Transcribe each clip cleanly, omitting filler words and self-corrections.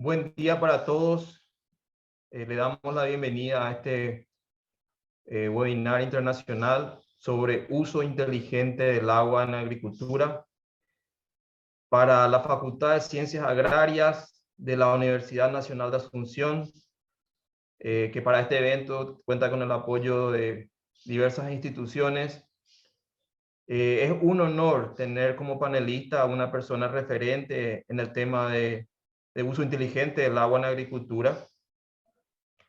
Buen día para todos. Le damos la bienvenida a este webinar internacional sobre uso inteligente del agua en la agricultura para la Facultad de Ciencias Agrarias de la Universidad Nacional de Asunción, que para este evento cuenta con el apoyo de diversas instituciones. Es un honor tener como panelista a una persona referente en el tema de uso inteligente del agua en la agricultura.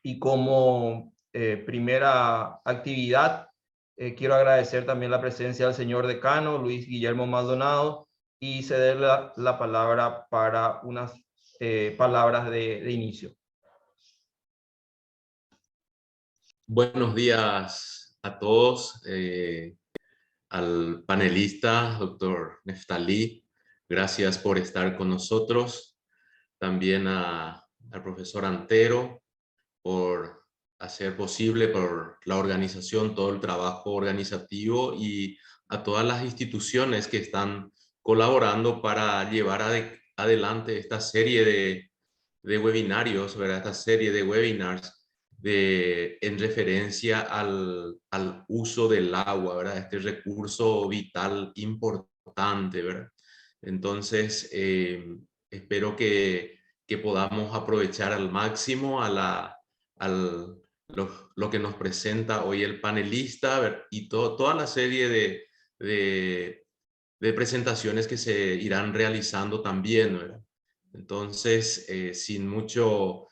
Y como primera actividad, quiero agradecer también la presencia del señor decano, Luis Guillermo Maldonado, y ceder la palabra para unas palabras de inicio. Buenos días a todos, al panelista, doctor Neftalí, gracias por estar con nosotros. También al profesor Antero por hacer posible por la organización, todo el trabajo organizativo, y a todas las instituciones que están colaborando para llevar adelante esta serie de webinarios, ¿verdad? Esta serie de webinars en referencia al uso del agua, ¿verdad? Este recurso vital importante, ¿verdad? Entonces, espero que podamos aprovechar al máximo lo que nos presenta hoy el panelista, ¿verdad? Y toda la serie de presentaciones que se irán realizando también, ¿verdad? Entonces, sin mucho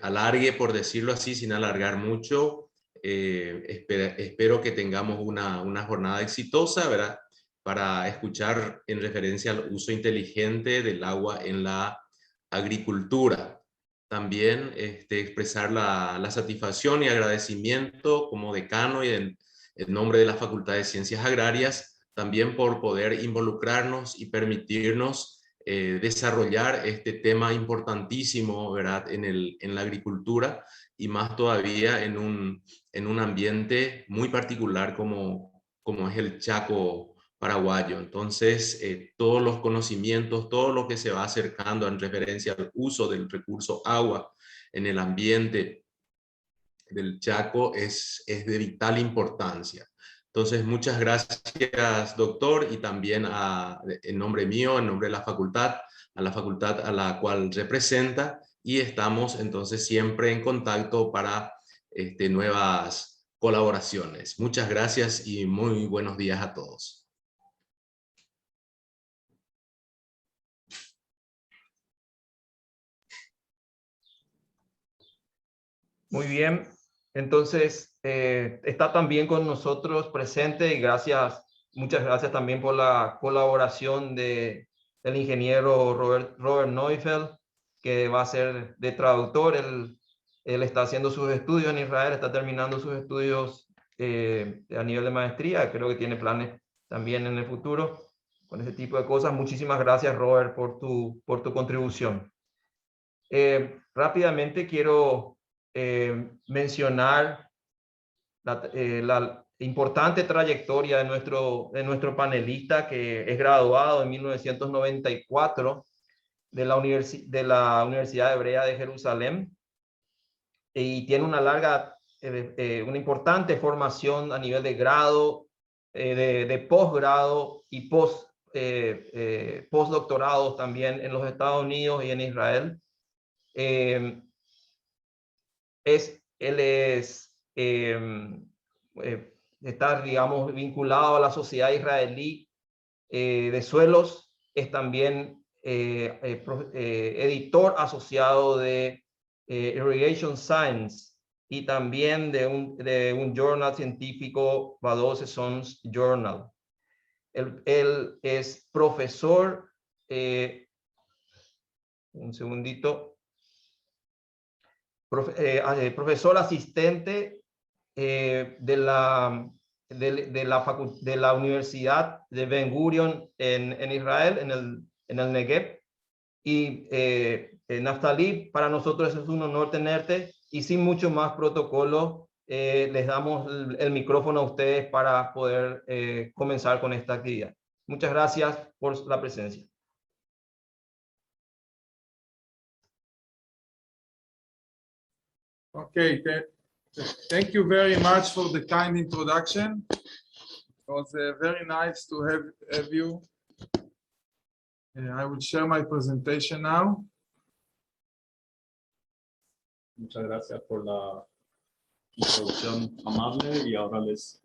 alargue, por decirlo así, sin alargar mucho, espero que tengamos una jornada exitosa, ¿verdad? Para escuchar en referencia al uso inteligente del agua en la agricultura. También expresar la satisfacción y agradecimiento como decano y en nombre de la Facultad de Ciencias Agrarias, también por poder involucrarnos y permitirnos desarrollar este tema importantísimo, ¿verdad? En la agricultura, y más todavía en un ambiente muy particular como es el Chaco paraguayo. Entonces, todos los conocimientos, todo lo que se va acercando en referencia al uso del recurso agua en el ambiente del Chaco es de vital importancia. Entonces, muchas gracias, doctor, y también en nombre mío, en nombre de la facultad a la cual representa, y estamos entonces siempre en contacto para nuevas colaboraciones. Muchas gracias y muy buenos días a todos. Muy bien, entonces está también con nosotros presente, y muchas gracias también por la colaboración del ingeniero Robert Neufeld, que va a ser de traductor. Él está haciendo sus estudios en Israel, está terminando sus estudios a nivel de maestría. Creo que tiene planes también en el futuro con ese tipo de cosas. Muchísimas gracias, Robert, por tu contribución. Rápidamente quiero mencionar la importante trayectoria de nuestro panelista, que es graduado en 1994 de la Universidad Hebrea de Jerusalén, y tiene una importante formación a nivel de grado, de posgrado y postdoctorado también en los Estados Unidos y en Israel. Él está, digamos, vinculado a la Sociedad Israelí de Suelos. Es también editor asociado de Irrigation Science, y también de un journal científico, Vadose Sons Journal. Él es profesor, un segundito, profesor asistente de la Universidad de Ben Gurion en Israel, en el Negev. Y Neftalí, para nosotros es un honor tenerte, y sin mucho más protocolo, les damos el micrófono a ustedes para poder comenzar con esta actividad. Muchas gracias por la presencia. Okay, thank you very much for the kind introduction. It was very nice to have you. I will share my presentation now. Muchas gracias por la introducción amable y ahora les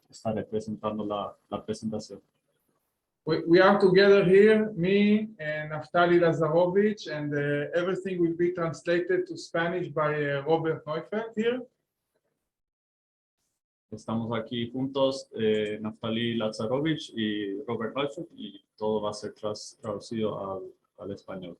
estaré presentando la presentación. We are together here, me and Naftali Lazarovich, and everything will be translated to Spanish by Robert Neufeld here. Estamos aquí juntos, Naftali Lazarovich y Robert Neufeld, y todo va a ser traducido al español.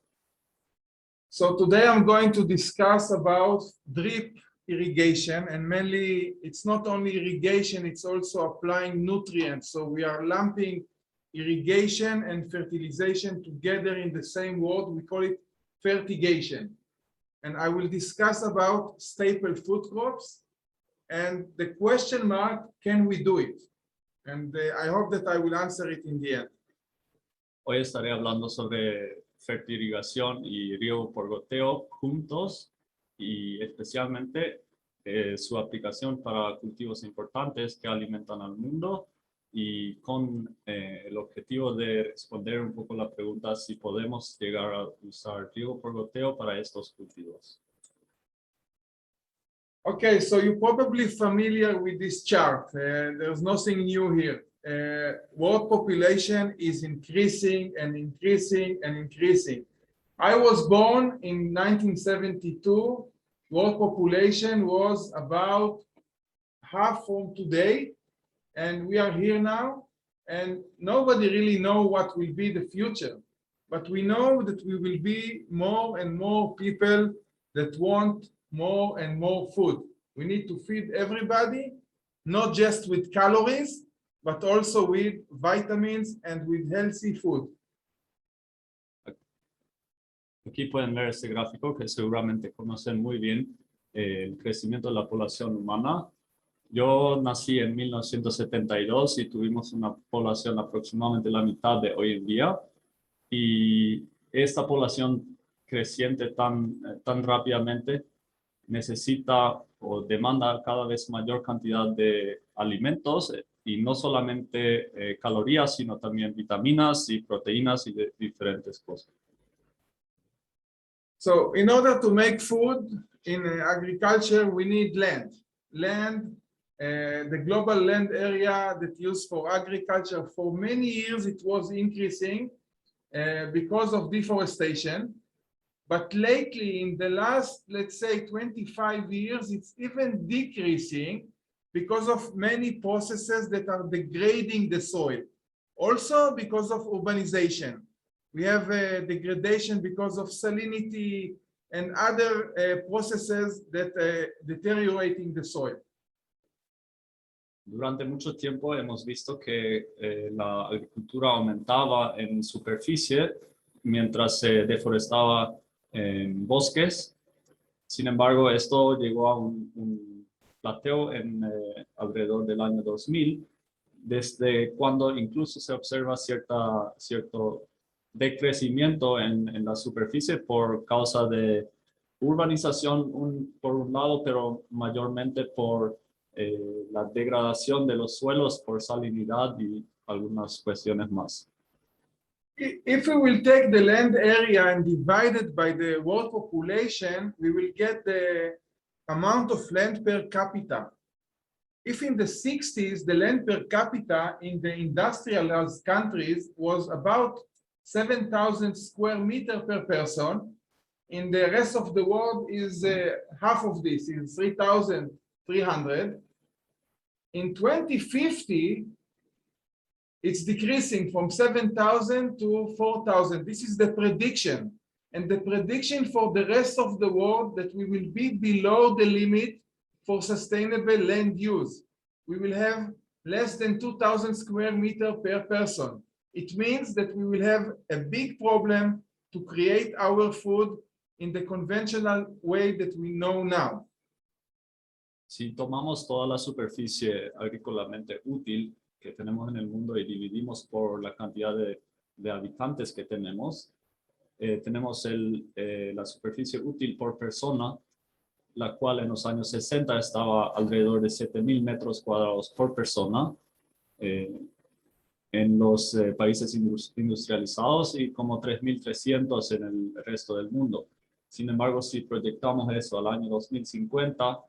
So today I'm going to discuss about drip irrigation, and mainly it's not only irrigation, it's also applying nutrients. So we are lumping irrigation and fertilization together in the same word. We call it fertigation. And I will discuss about staple food crops and the question mark, can we do it? And I hope that I will answer it in the end. Hoy estaré hablando sobre fertilización y riego por goteo juntos y especialmente su aplicación para cultivos importantes que alimentan al mundo y con el objetivo de responder un poco la pregunta si podemos llegar a usar riego por goteo para estos cultivos. Okay, so you're probably familiar with this chart. There's nothing new here. World population is increasing and increasing and increasing. I was born in 1972. World population was about half from today, and we are here now, and nobody really know what will be the future. But we know that we will be more and more people that want more and more food. We need to feed everybody, not just with calories, but also with vitamins and with healthy food. Aquí pueden ver este gráfico que seguramente conocen muy bien, el crecimiento de la población humana. Yo nací en 1972 y tuvimos una población aproximadamente la mitad de hoy en día. Y esta población creciente tan rápidamente necesita o demanda cada vez mayor cantidad de alimentos y no solamente calorías, sino también vitaminas y proteínas y de diferentes cosas. So in order to make food in agriculture, we need land. The global land area that used for agriculture for many years, it was increasing because of deforestation. But lately, in the last, let's say, 25 years, it's even decreasing because of many processes that are degrading the soil. Also because of urbanization. We have degradation because of salinity and other processes that deteriorating the soil. Durante mucho tiempo hemos visto que la agricultura aumentaba en superficie mientras se deforestaba en bosques. Sin embargo, esto llegó a un plateo en alrededor del año 2000, desde cuando incluso se observa cierto decrecimiento en la superficie por causa de urbanización por un lado, pero mayormente por la degradación de los suelos por salinidad y algunas cuestiones más. If we will take the land area and divide it by the world population, we will get the amount of land per capita. If in the 60s, the land per capita in the industrialized countries was about 7,000 square meters per person, in the rest of the world is half of this, is 3,300. In 2050, it's decreasing from 7,000 to 4,000. This is the prediction. And the prediction for the rest of the world that we will be below the limit for sustainable land use. We will have less than 2,000 square meters per person. It means that we will have a big problem to create our food in the conventional way that we know now. Si tomamos toda la superficie agrícolamente útil que tenemos en el mundo y dividimos por la cantidad de habitantes que tenemos, tenemos la superficie útil por persona la cual en los años 60 estaba alrededor de 7.000 metros cuadrados por persona en los países industrializados y como 3.300 en el resto del mundo. Sin embargo, si proyectamos eso al año 2050,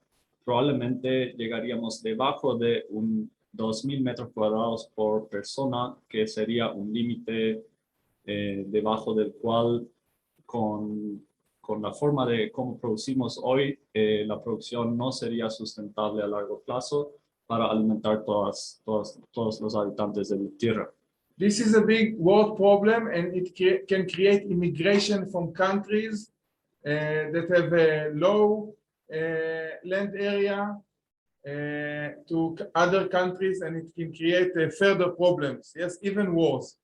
probablemente llegaríamos debajo de un 2.000 metros cuadrados por persona, que sería un límite debajo del cual con la forma de cómo producimos hoy, la producción no sería sustentable a largo plazo para alimentar todos los habitantes de la Tierra. This is a big world problem, and it can create immigration from countries that have a low land area to other countries, and it can create further problems, yes, even wars.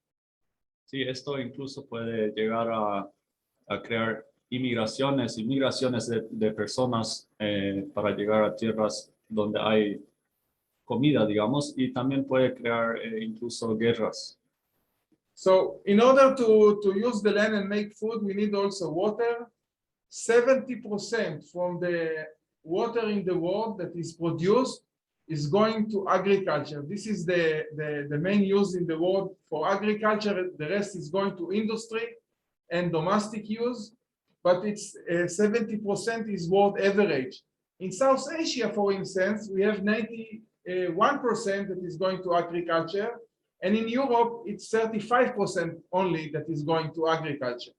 Sí, esto incluso puede llegar a crear migraciones de personas para llegar a tierras donde hay comida, digamos, y también puede crear incluso guerras. So in order to use the land and make food, we need also water. 70% from the water in the world that is produced is going to agriculture. This is the main use in the world for agriculture. The rest is going to industry and domestic use, but it's 70% is world average. In South Asia, for instance, we have 91% that is going to agriculture, and in Europe, it's 35% only that is going to agriculture.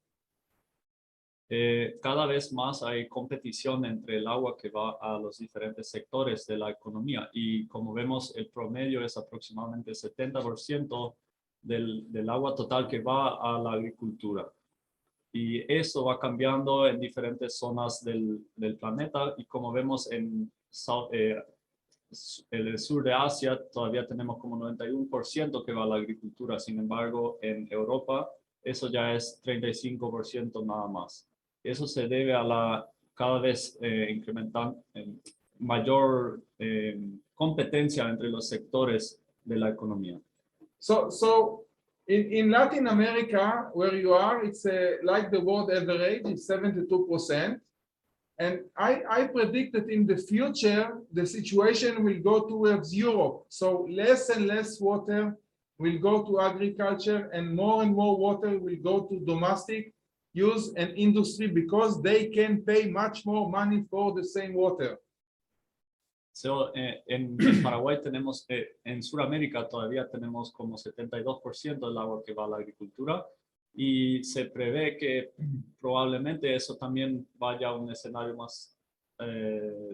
Cada vez más hay competición entre el agua que va a los diferentes sectores de la economía y como vemos el promedio es aproximadamente 70% del agua total que va a la agricultura. Y eso va cambiando en diferentes zonas del planeta y como vemos en el sur de Asia todavía tenemos como 91% que va a la agricultura, sin embargo en Europa eso ya es 35% nada más. Eso se debe a la cada vez mayor competencia entre los sectores de la economía. So in Latin America, where you are, it's like the world average, it's 72%. And I predict that in the future, the situation will go towards Europe. So less and less water will go to agriculture and more water will go to domestic use and industry because they can pay much more money for the same water. So, en Paraguay tenemos, en Sudamérica todavía tenemos como 72% del agua que va a la agricultura y se prevé que probablemente eso también vaya a un escenario más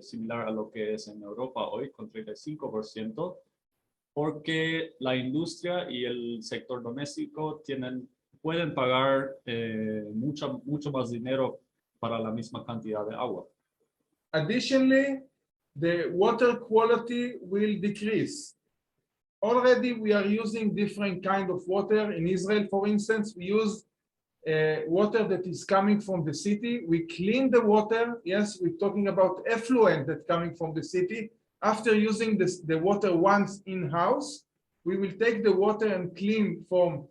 similar a lo que es en Europa hoy con 35%, porque la industria y el sector doméstico pueden pagar mucho más dinero para la misma cantidad de agua. Additionally, the water quality will decrease. Already we are using different kind of water. In Israel, for instance, we use water that is coming from the city. We clean the water. Yes, we're talking about effluent that's coming from the city. After using the water once in-house, we will take the water and clean from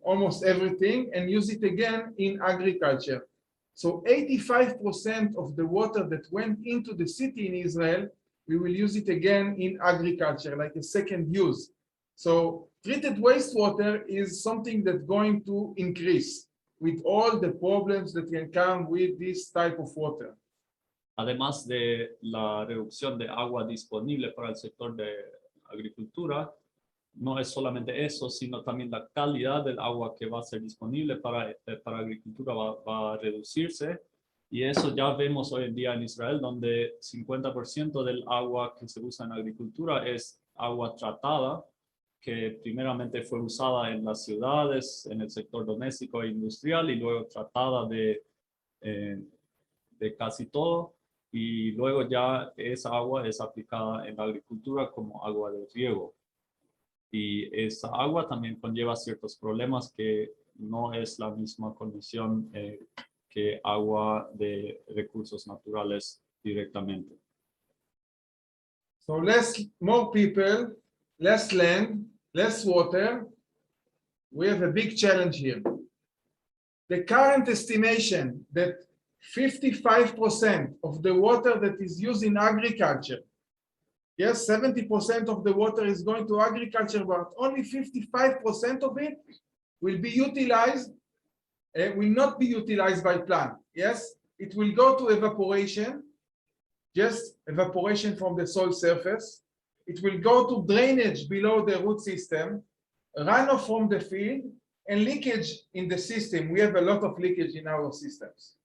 almost everything and use it again in agriculture. So 85% of the water that went into the city in Israel, we will use it again in agriculture, like a second use. So treated wastewater is something that's going to increase with all the problems that can come with this type of water. Además de la reducción de agua disponible para el sector de agricultura, no es solamente eso, sino también la calidad del agua que va a ser disponible para agricultura va a reducirse. Y eso ya vemos hoy en día en Israel, donde 50% del agua que se usa en agricultura es agua tratada, que primeramente fue usada en las ciudades, en el sector doméstico e industrial, y luego tratada de casi todo. Y luego ya esa agua es aplicada en la agricultura como agua de riego. Y esa agua también conlleva ciertos problemas que no es la misma condición que agua de recursos naturales directamente. So more people, less land, less water. We have a big challenge here. The current estimation that 55% of the water that is used in agriculture. Yes, 70% of the water is going to agriculture, but only 55% of it will be utilized, will not be utilized by plant. Yes, it will go to evaporation, just evaporation from the soil surface. It will go to drainage below the root system, runoff from the field, and leakage in the system. We have a lot of leakage in our systems.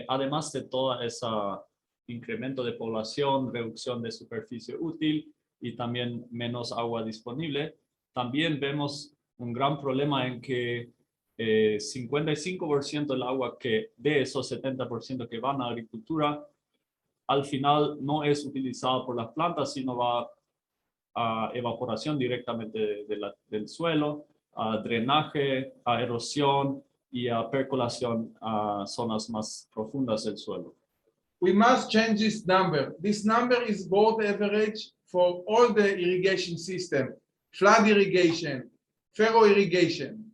Además de toda esa incremento de población, reducción de superficie útil y también menos agua disponible, también vemos un gran problema en que 55% del agua que de esos 70% que van a agricultura, al final no es utilizado por las plantas, sino va a evaporación directamente del suelo, a drenaje, a erosión y a percolación a zonas más profundas del suelo. We must change this number. This number is both average for all the irrigation system, flood irrigation, furrow irrigation,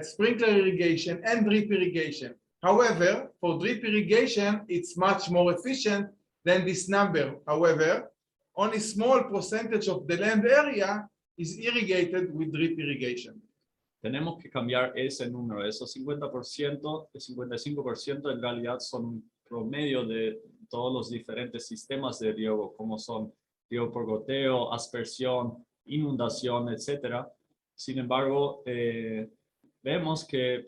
sprinkler irrigation, and drip irrigation. However, for drip irrigation, it's much more efficient than this number. However, only a small percentage of the land area is irrigated with drip irrigation. Tenemos que cambiar ese número. Esos 50%, el 55% en realidad son un promedio de todos los diferentes sistemas de riego, como son riego por goteo, aspersión, inundación, etc. Sin embargo, vemos que,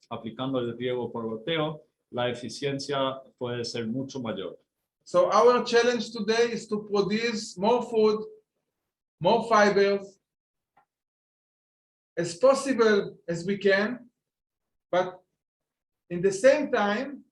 aplicando el riego por goteo, la eficiencia puede ser mucho mayor. So our challenge today is to produce more food, more fibers, as possible as we can, but in the same time,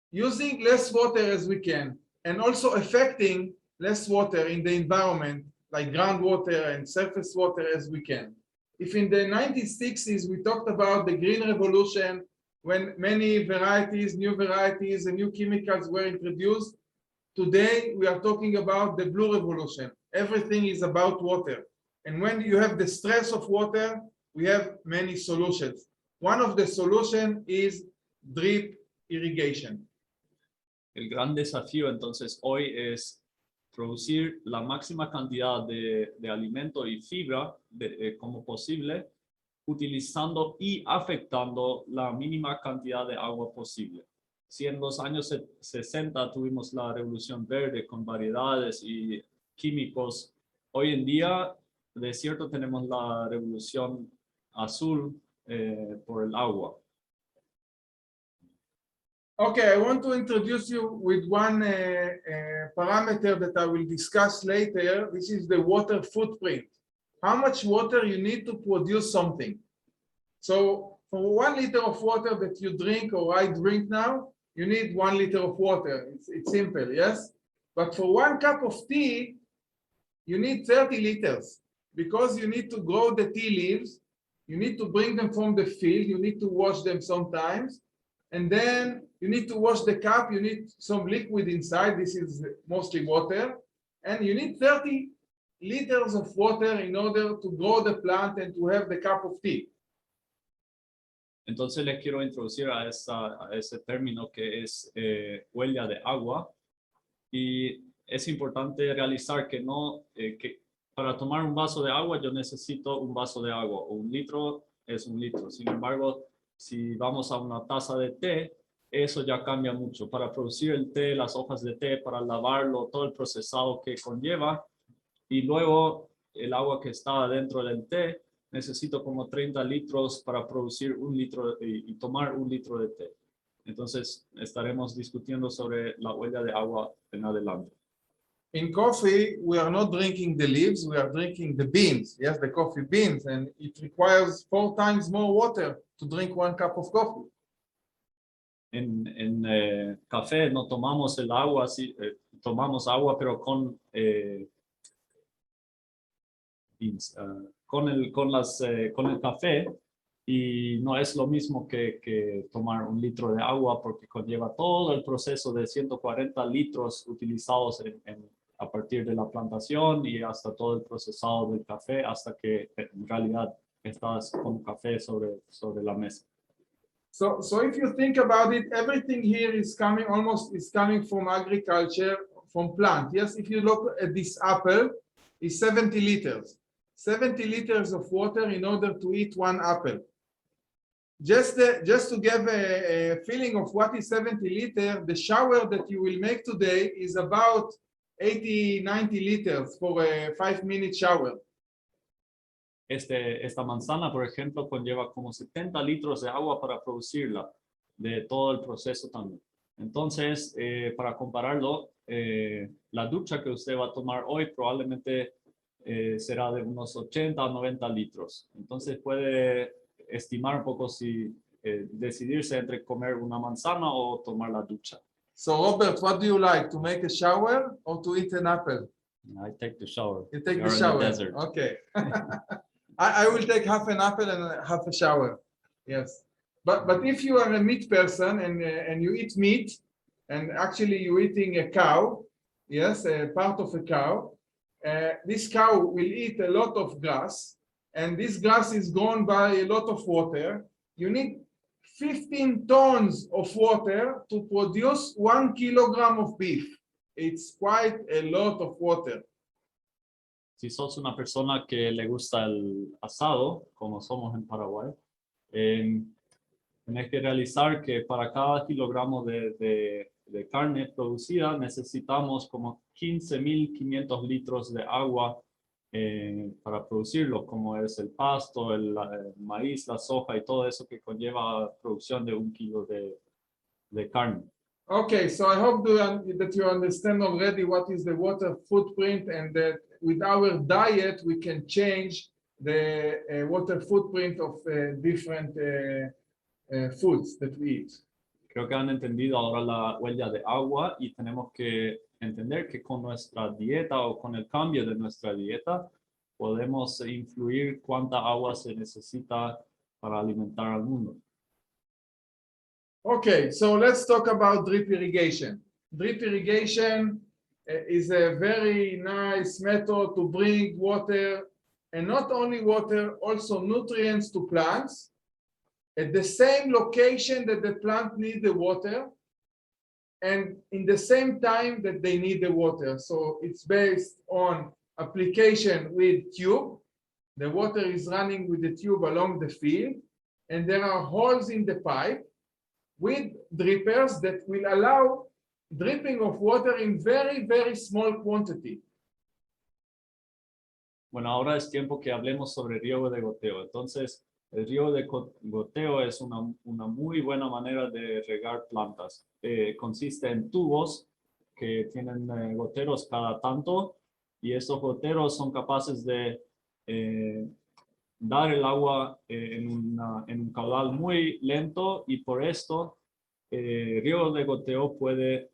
using less water as we can, and also affecting less water in the environment, like groundwater and surface water as we can. If in the 1960s, we talked about the green revolution, when many varieties, new varieties, and new chemicals were introduced, today we are talking about the blue revolution. Everything is about water. And when you have the stress of water, we have many solutions. One of the solutions is drip irrigation. El gran desafío entonces hoy es producir la máxima cantidad de alimento y fibra como posible, utilizando y afectando la mínima cantidad de agua posible. Si en los años 60 tuvimos la revolución verde con variedades y químicos, hoy en día de cierto tenemos la revolución azul por el agua. Okay, I want to introduce you with one parameter that I will discuss later. This is the water footprint. How much water you need to produce something. So for 1 liter of water that you drink or I drink now, you need 1 liter of water. It's simple, yes? But for 1 cup of tea, you need 30 liters because you need to grow the tea leaves. You need to bring them from the field. You need to wash them sometimes. And then you need to wash the cup. You need some liquid inside. This is mostly water. And you need 30 liters of water in order to grow the plant and to have the cup of tea. Entonces les quiero introducir a ese término que es huella de agua. Y es importante realizar que que para tomar un vaso de agua yo necesito un vaso de agua, o 1 litro es 1 litro. Sin embargo, si vamos a una taza de té, eso ya cambia mucho. Para producir el té, las hojas de té, para lavarlo, todo el procesado que conlleva, y luego el agua que está dentro del té, necesito como 30 litros para producir 1 litro y tomar 1 litro de té. Entonces estaremos discutiendo sobre la huella de agua en adelante. In coffee, we are not drinking the leaves, we are drinking the beans, yes, the coffee beans, and it requires 4 times more water to drink 1 cup of coffee. En café no tomamos el agua, tomamos agua, pero con beans, con el café, y no es lo mismo que tomar 1 litro de agua porque conlleva todo el proceso de 140 litros utilizados a partir de la plantación y hasta todo el procesado del café hasta que en realidad estás con café sobre la mesa. So if you think about it, everything here is coming from agriculture, from plant. Yes, if you look at this apple, it's 70 liters. 70 liters of water in order to eat one apple. Just to give a feeling of what is 70 liters, the shower that you will make today is about 80-90 liters for a 5-minute shower. Esta manzana, por ejemplo, conlleva como 70 litros de agua para producirla, de todo el proceso también. Entonces, para compararlo, la ducha que usted va a tomar hoy probablemente será de unos 80 a 90 litros. Entonces, puede estimar un poco si decidirse entre comer una manzana o tomar la ducha. So Robert, what do you like, to make a shower or to eat an apple? I take the shower. You take We are the in shower. desert. Okay. I will take half an apple and half a shower. Yes. But if you are a meat person and you eat meat, and actually you're eating a cow, yes, a part of a cow, this cow will eat a lot of grass, and this grass is grown by a lot of water. You need 15 tons of water to produce 1 kilogram of beef. It's quite a lot of water. Si sos una persona que le gusta el asado, como somos en Paraguay, tenés que realizar que para cada kilogramo de carne producida necesitamos como 15.500 litros de agua para producirlo, como es el pasto, el maíz, la soja y todo eso que conlleva producción de 1 kilo de carne. Okay, so I hope that you understand already what is the water footprint, and that with our diet we can change the water footprint of different foods that we eat. Creo que han entendido ahora la huella de agua y tenemos que entender que con nuestra dieta o con el cambio de nuestra dieta podemos influir cuánta agua se necesita para alimentar al mundo. Okay, so let's talk about drip irrigation. Drip irrigation is a very nice method to bring water, and not only water, also nutrients to plants at the same location that the plant needs the water, and in the same time that they need the water. So it's based on application with tube. The water is running with the tube along the field, and there are holes in the pipe with drippers that will allow dripping of water in very, very small quantity. Bueno, ahora es tiempo que hablemos sobre riego de goteo. Entonces, el riego de goteo es una muy buena manera de regar plantas. Consiste en tubos que tienen goteros cada tanto, y estos goteros son capaces de dar el agua en un caudal muy lento, y por esto riego de goteo puede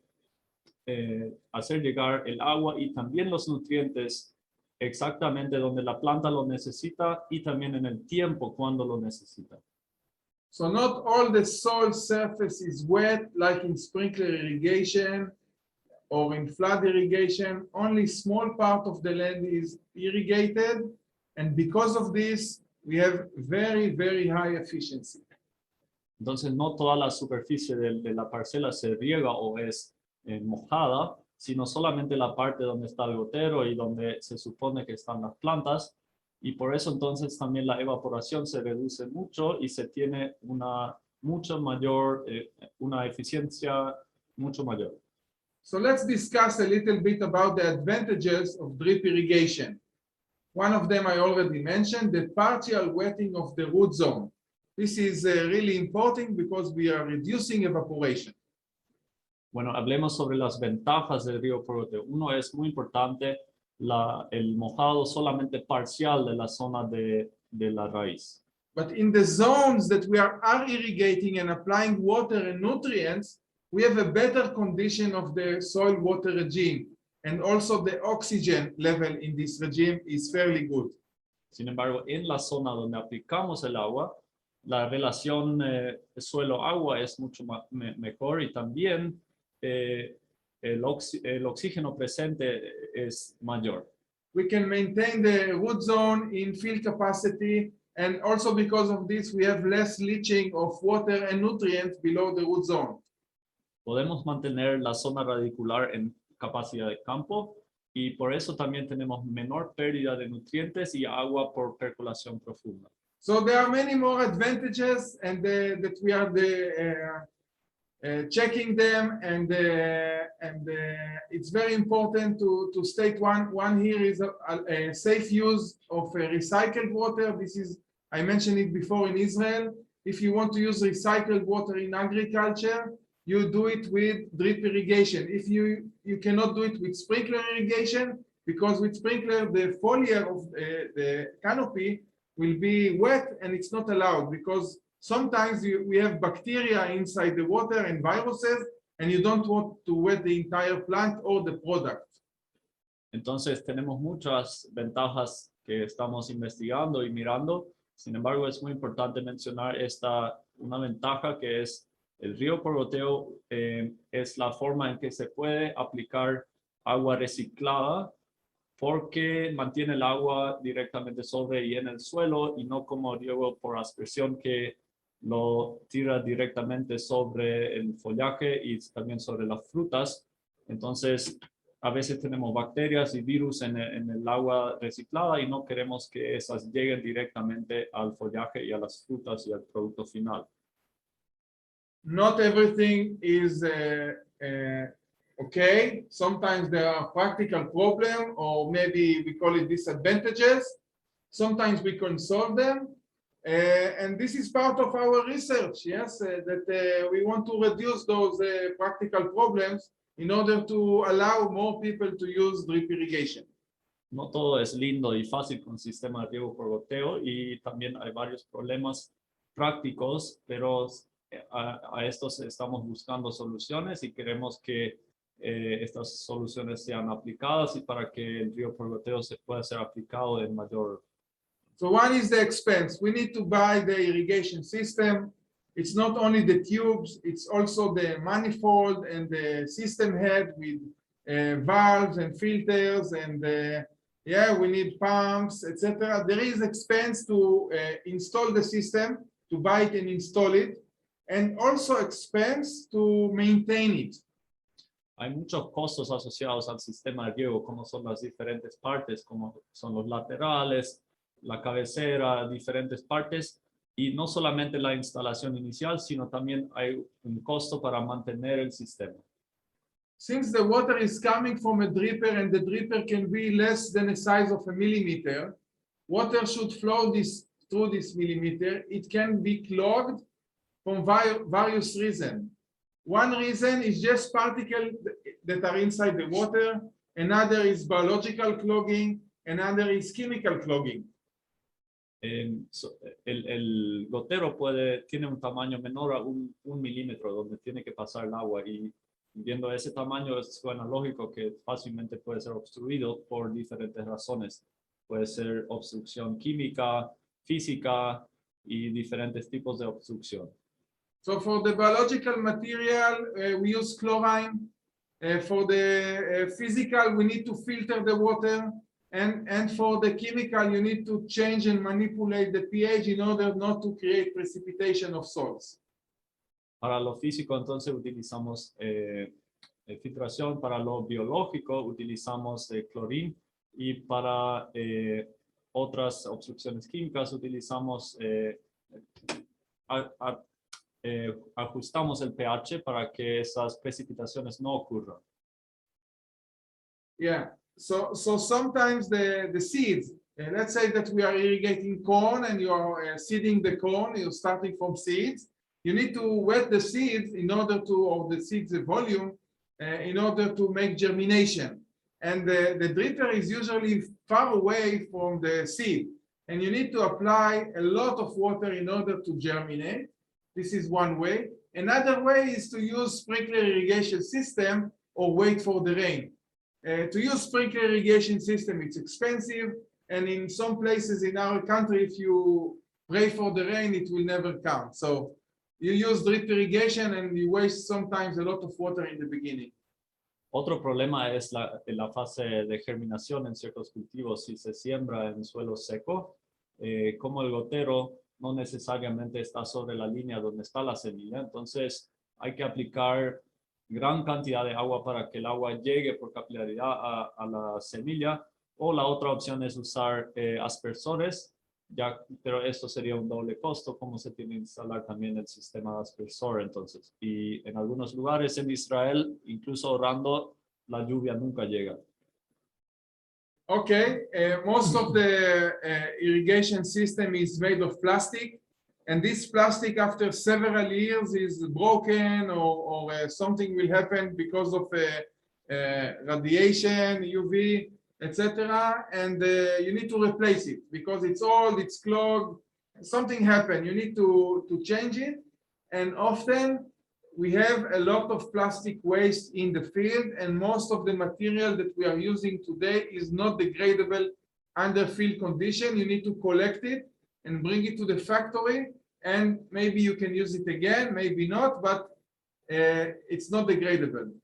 hacer llegar el agua y también los nutrientes exactamente donde la planta lo necesita y también en el tiempo cuando lo necesita. So not all the soil surface is wet like in sprinkler irrigation or in flood irrigation. Only small part of the land is irrigated, and because of this we have very, very high efficiency. Entonces no toda la superficie de la parcela se riega o es mojada, sino solamente la parte donde está el gotero y donde se supone que están las plantas, y por eso entonces también la evaporación se reduce mucho y se tiene una eficiencia mucho mayor. So let's discuss a little bit about the advantages of drip irrigation. One of them I already mentioned, the partial wetting of the root zone. This is really important because we are reducing evaporation. Bueno, hablemos sobre las ventajas del riego por goteo. Uno, es muy importante el mojado solamente parcial de la zona de la raíz. But in the zones that we are irrigating and applying water and nutrients, we have a better condition of the soil water regime, and also the oxygen level in this regime is fairly good. Sin embargo, en la zona donde aplicamos el agua, la relación suelo-agua es mucho mejor, y también el oxígeno presente es mayor. We can maintain the root zone in field capacity And also because of this, we have less leaching of water and nutrients below the root zone. Podemos mantener la zona radicular en capacidad de campo y por eso también tenemos menor pérdida de nutrientes y agua por percolación profunda. So there are many more advantages, and that we are checking them, and it's very important to state one here is a safe use of recycled water. This is, I mentioned it before, in Israel. If you want to use recycled water in agriculture, you do it with drip irrigation. If you cannot do it with sprinkler irrigation, because with sprinkler the foliar of the canopy will be wet and it's not allowed, because sometimes we have bacteria inside the water and viruses, and you don't want to wet the entire plant or the product. Entonces tenemos muchas ventajas que estamos investigando y mirando. Sin embargo, es muy importante mencionar una ventaja que es el río por goteo. Es la forma en que se puede aplicar agua reciclada, porque mantiene el agua directamente sobre y en el suelo, y no como riego por aspersión que lo tira directamente sobre el follaje y también sobre las frutas. Entonces, a veces tenemos bacterias y virus en el agua reciclada y no queremos que esas lleguen directamente al follaje y a las frutas y al producto final. Not everything is okay. Sometimes there are practical problems, or maybe we call it disadvantages. Sometimes we can solve them. And this is part of our research, yes, that we want to reduce those practical problems in order to allow more people to use drip irrigation. No todo es lindo y fácil con sistema de riego por goteo, y también hay varios problemas prácticos, pero a estos estamos buscando soluciones y queremos que estas soluciones sean aplicadas y para que el riego por goteo se pueda ser aplicado en mayor. So one is the expense. We need to buy the irrigation system. It's not only the tubes, it's also the manifold and the system head with valves and filters, and yeah, we need pumps, etc. There is expense to install the system, to buy it and install it, and also expense to maintain it. Hay muchos costos asociados al sistema de riego, como son las diferentes partes, como son los laterales, la cabecera, diferentes partes, y no solamente la instalación inicial, sino también hay un costo para mantener el sistema. Since the water is coming from a dripper and the dripper can be less than the size of a millimeter, water should flow through this millimeter. It can be clogged from various reasons. One reason is just particles that are inside the water. Another is biological clogging. Another is chemical clogging. El gotero tiene un tamaño menor a un milímetro donde tiene que pasar el agua, y viendo ese tamaño suena lógico que fácilmente puede ser obstruido por diferentes razones. Puede ser obstrucción química, física y diferentes tipos de obstrucción. So for the biological material, we use chlorine. For the physical, we need to filter the water. And for the chemical, you need to change and manipulate the pH in order not to create precipitation of salts. Para lo físico, entonces, utilizamos filtración. Para lo biológico, utilizamos clorín. Y para otras obstrucciones químicas, utilizamos, ajustamos el pH para que esas precipitaciones no ocurran. Yeah. So sometimes the seeds, let's say that we are irrigating corn and you are seeding the corn, you're starting from seeds. You need to wet the seeds in order to, or the seeds volume, in order to make germination. And the dripper is usually far away from the seed. And you need to apply a lot of water in order to germinate. This is one way. Another way is to use sprinkler irrigation system or wait for the rain. To use sprinkler irrigation system, it's expensive, and in some places in our country, if you pray for the rain, it will never come. So you use drip irrigation and you waste sometimes a lot of water in the beginning. Otro problema es la fase de germinación en ciertos cultivos. Si se siembra en suelo seco, como el gotero no necesariamente está sobre la línea donde está la semilla, entonces hay que aplicar gran cantidad de agua para que el agua llegue por capilaridad a la semilla, o la otra opción es usar aspersores, pero esto sería un doble costo, como se tiene que instalar también el sistema de aspersor entonces. Y en algunos lugares en Israel, incluso ahorrando, la lluvia nunca llega. Okay, most of the irrigation system is made of plastic, and this plastic after several years is broken, or something will happen because of radiation, UV, etc. And you need to replace it because it's old, it's clogged, something happened, you need to change it. And often we have a lot of plastic waste in the field, and most of the material that we are using today is not degradable under field condition. You need to collect it and bring it to the factory, and maybe you can use it again, maybe not, but it's not degradable.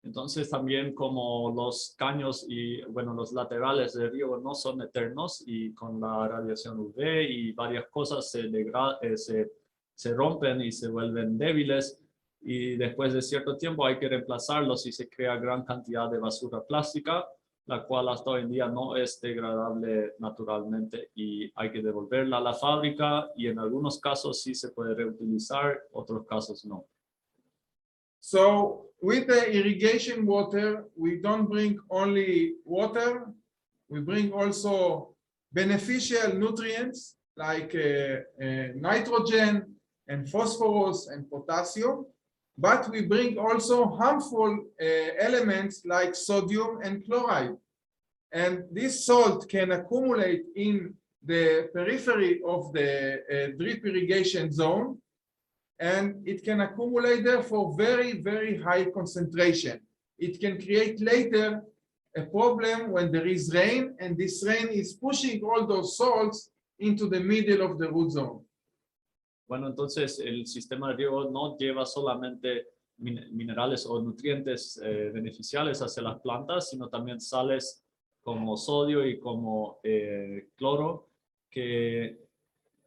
Entonces también como los caños y bueno, los laterales del riego no son eternos, y con la radiación UV y varias cosas se rompen y se vuelven débiles, y después de cierto tiempo hay que reemplazarlos y se crea gran cantidad de basura plástica, la cual hasta hoy en día no es degradable naturalmente y hay que devolverla a la fábrica, y en algunos casos sí se puede reutilizar, otros casos no. So with the irrigation water, we don't bring only water, we bring also beneficial nutrients like nitrogen and phosphorus and potassium, but we bring also harmful elements like sodium and chloride. And this salt can accumulate in the periphery of the drip irrigation zone, and it can accumulate there for very, very high concentration. It can create later a problem when there is rain, and this rain is pushing all those salts into the middle of the root zone. Bueno, entonces el sistema de riego no lleva solamente minerales o nutrientes beneficiales hacia las plantas, sino también sales como sodio y como cloro, que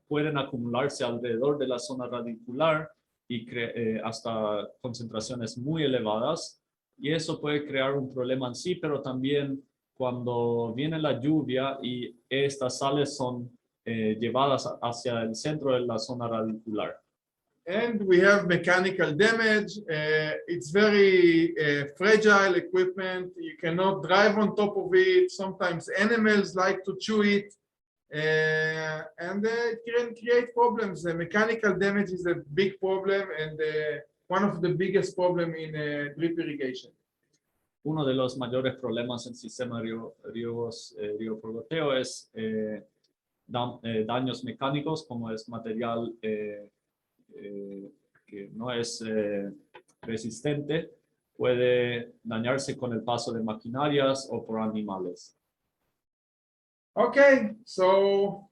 pueden acumularse alrededor de la zona radicular y hasta concentraciones muy elevadas, y eso puede crear un problema en sí, pero también cuando viene la lluvia y estas sales son llevadas hacia el centro de la zona radicular. And we have mechanical damage. It's very fragile equipment. You cannot drive on top of it. Sometimes animals like to chew it. And it can create problems. The mechanical damage is a big problem, and one of the biggest problems in drip irrigation. Uno de los mayores problemas en sistema de riego por goteo es daños mecánicos, como es material que no es resistente, puede dañarse con el paso de maquinarias o por animales. Okay, so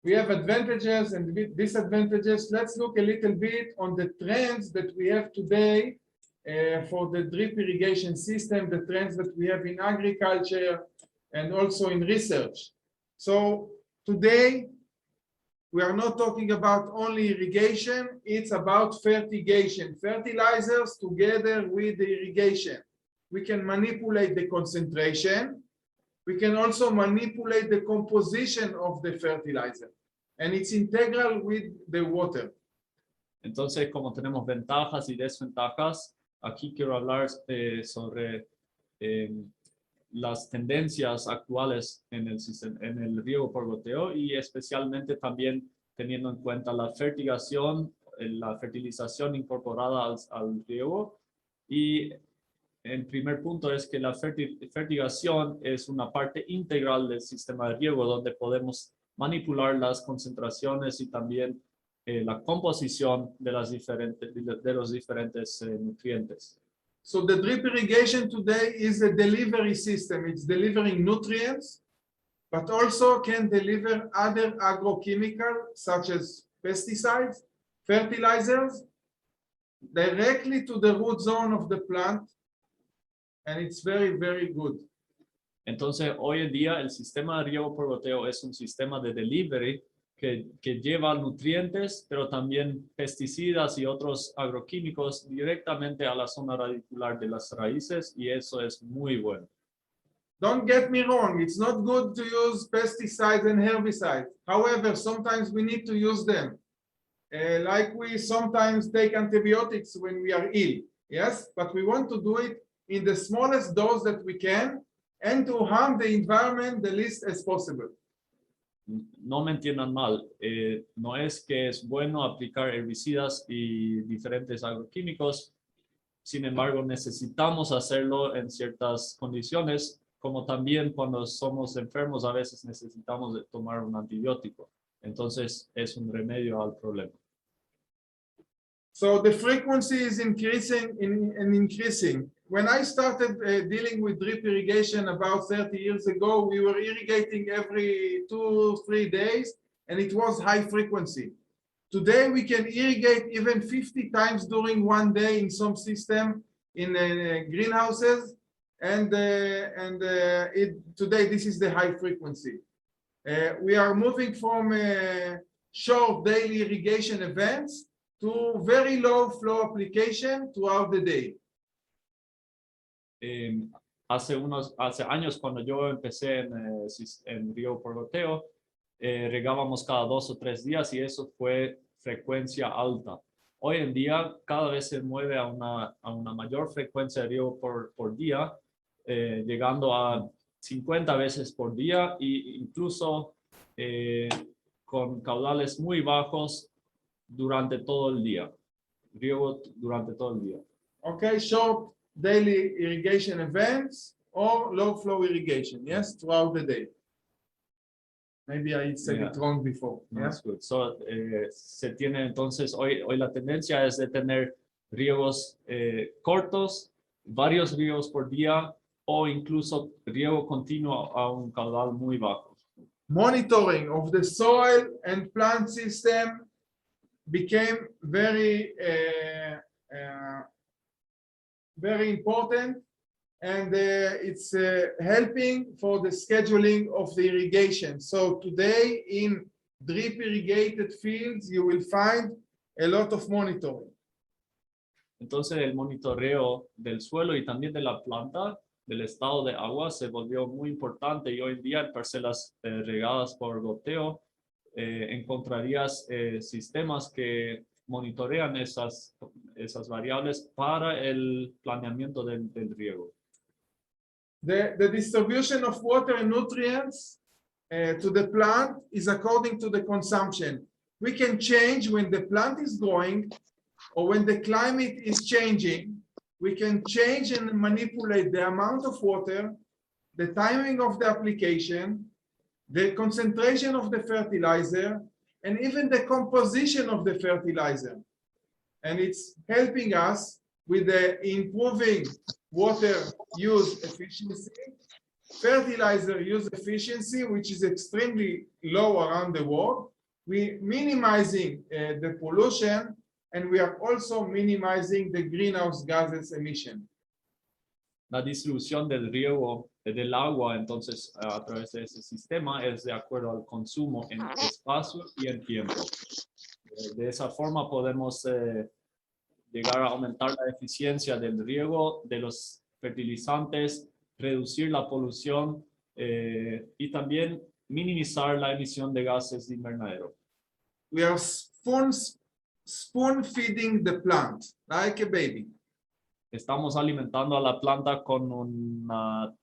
we have advantages and disadvantages. Let's look a little bit on the trends that we have today for the drip irrigation system, the trends that we have in agriculture and also in research. So today, we are not talking about only irrigation, it's about fertigation, fertilizers together with the irrigation. We can manipulate the concentration. We can also manipulate the composition of the fertilizer, and it's integral with the water. Entonces, como tenemos ventajas y desventajas, aquí quiero hablar sobre las tendencias actuales en el riego por goteo, y especialmente también teniendo en cuenta la fertilización incorporada al riego. Y el primer punto es que la fertilización es una parte integral del sistema de riego, donde podemos manipular las concentraciones y también la composición de los diferentes nutrientes. So the drip irrigation today is a delivery system. It's delivering nutrients, but also can deliver other agrochemicals such as pesticides, fertilizers, directly to the root zone of the plant. And it's very, very good. Entonces, hoy en día el sistema de riego por goteo es un sistema de delivery que lleva nutrientes, pero también pesticidas y otros agroquímicos directamente a la zona radicular de las raíces, y eso es muy bueno. Don't get me wrong, it's not good to use pesticides and herbicides. However, sometimes we need to use them. Like we sometimes take antibiotics when we are ill, yes? But we want to do it in the smallest dose that we can and to harm the environment the least as possible. No me entiendan mal, no es que es bueno aplicar herbicidas y diferentes agroquímicos, sin embargo necesitamos hacerlo en ciertas condiciones, como también cuando somos enfermos a veces necesitamos de tomar un antibiótico, entonces es un remedio al problema. So the frequency is increasing and increasing. When I started dealing with drip irrigation about 30 years ago, we were irrigating every 2-3 days, and it was high frequency. Today, we can irrigate even 50 times during one day in some system in greenhouses, and today this is the high frequency. We are moving from short daily irrigation events to very low flow application throughout the day. Hace años cuando yo empecé en riego por goteo, regábamos cada 2 o 3 días y eso fue frecuencia alta. Hoy en día cada vez se mueve a una mayor frecuencia de riego por día, llegando a 50 veces por día e incluso con caudales muy bajos durante todo el día. Riego durante todo el día. Okay, short daily irrigation events or low flow irrigation, yes, throughout the day. Maybe I said it wrong before. That's good. So, se tiene entonces, hoy la tendencia es de tener riegos cortos, varios riegos por día o incluso riego continuo a un caudal muy bajo. Monitoring of the soil and plant system became very important, and it's helping for the scheduling of the irrigation. So today in drip irrigated fields, you will find a lot of monitoring. Entonces el monitoreo del suelo y también de la planta, del estado de agua, se volvió muy importante, y hoy en día en parcelas regadas por goteo encontrarías sistemas que monitorean esas variables para el planeamiento del riego. The distribution of water and nutrients to the plant is according to the consumption. We can change when the plant is growing or when the climate is changing. We can change and manipulate the amount of water, the timing of the application, the concentration of the fertilizer, and even the composition of the fertilizer. And it's helping us with the improving water use efficiency, fertilizer use efficiency, which is extremely low around the world. We're minimizing the pollution, and we are also minimizing the greenhouse gases emission. La distribución del riego del agua, entonces, a través de ese sistema es de acuerdo al consumo en espacio y en tiempo. De esa forma podemos llegar a aumentar la eficiencia del riego, de los fertilizantes, reducir la polución y también minimizar la emisión de gases de invernadero. We are spoon feeding the plant like a baby. Estamos alimentando a la planta con una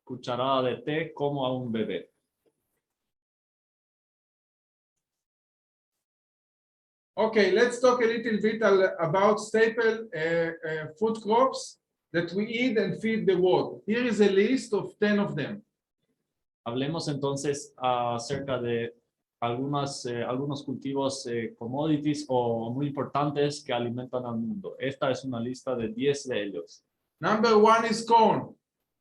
cucharada de té como a un bebé. Okay, let's talk a little bit about staple food crops that we eat and feed the world. Here is a list of 10 of them. Hablemos entonces acerca de algunos cultivos commodities o muy importantes que alimentan al mundo. Esta es una lista de 10 de ellos. Number 1 is corn.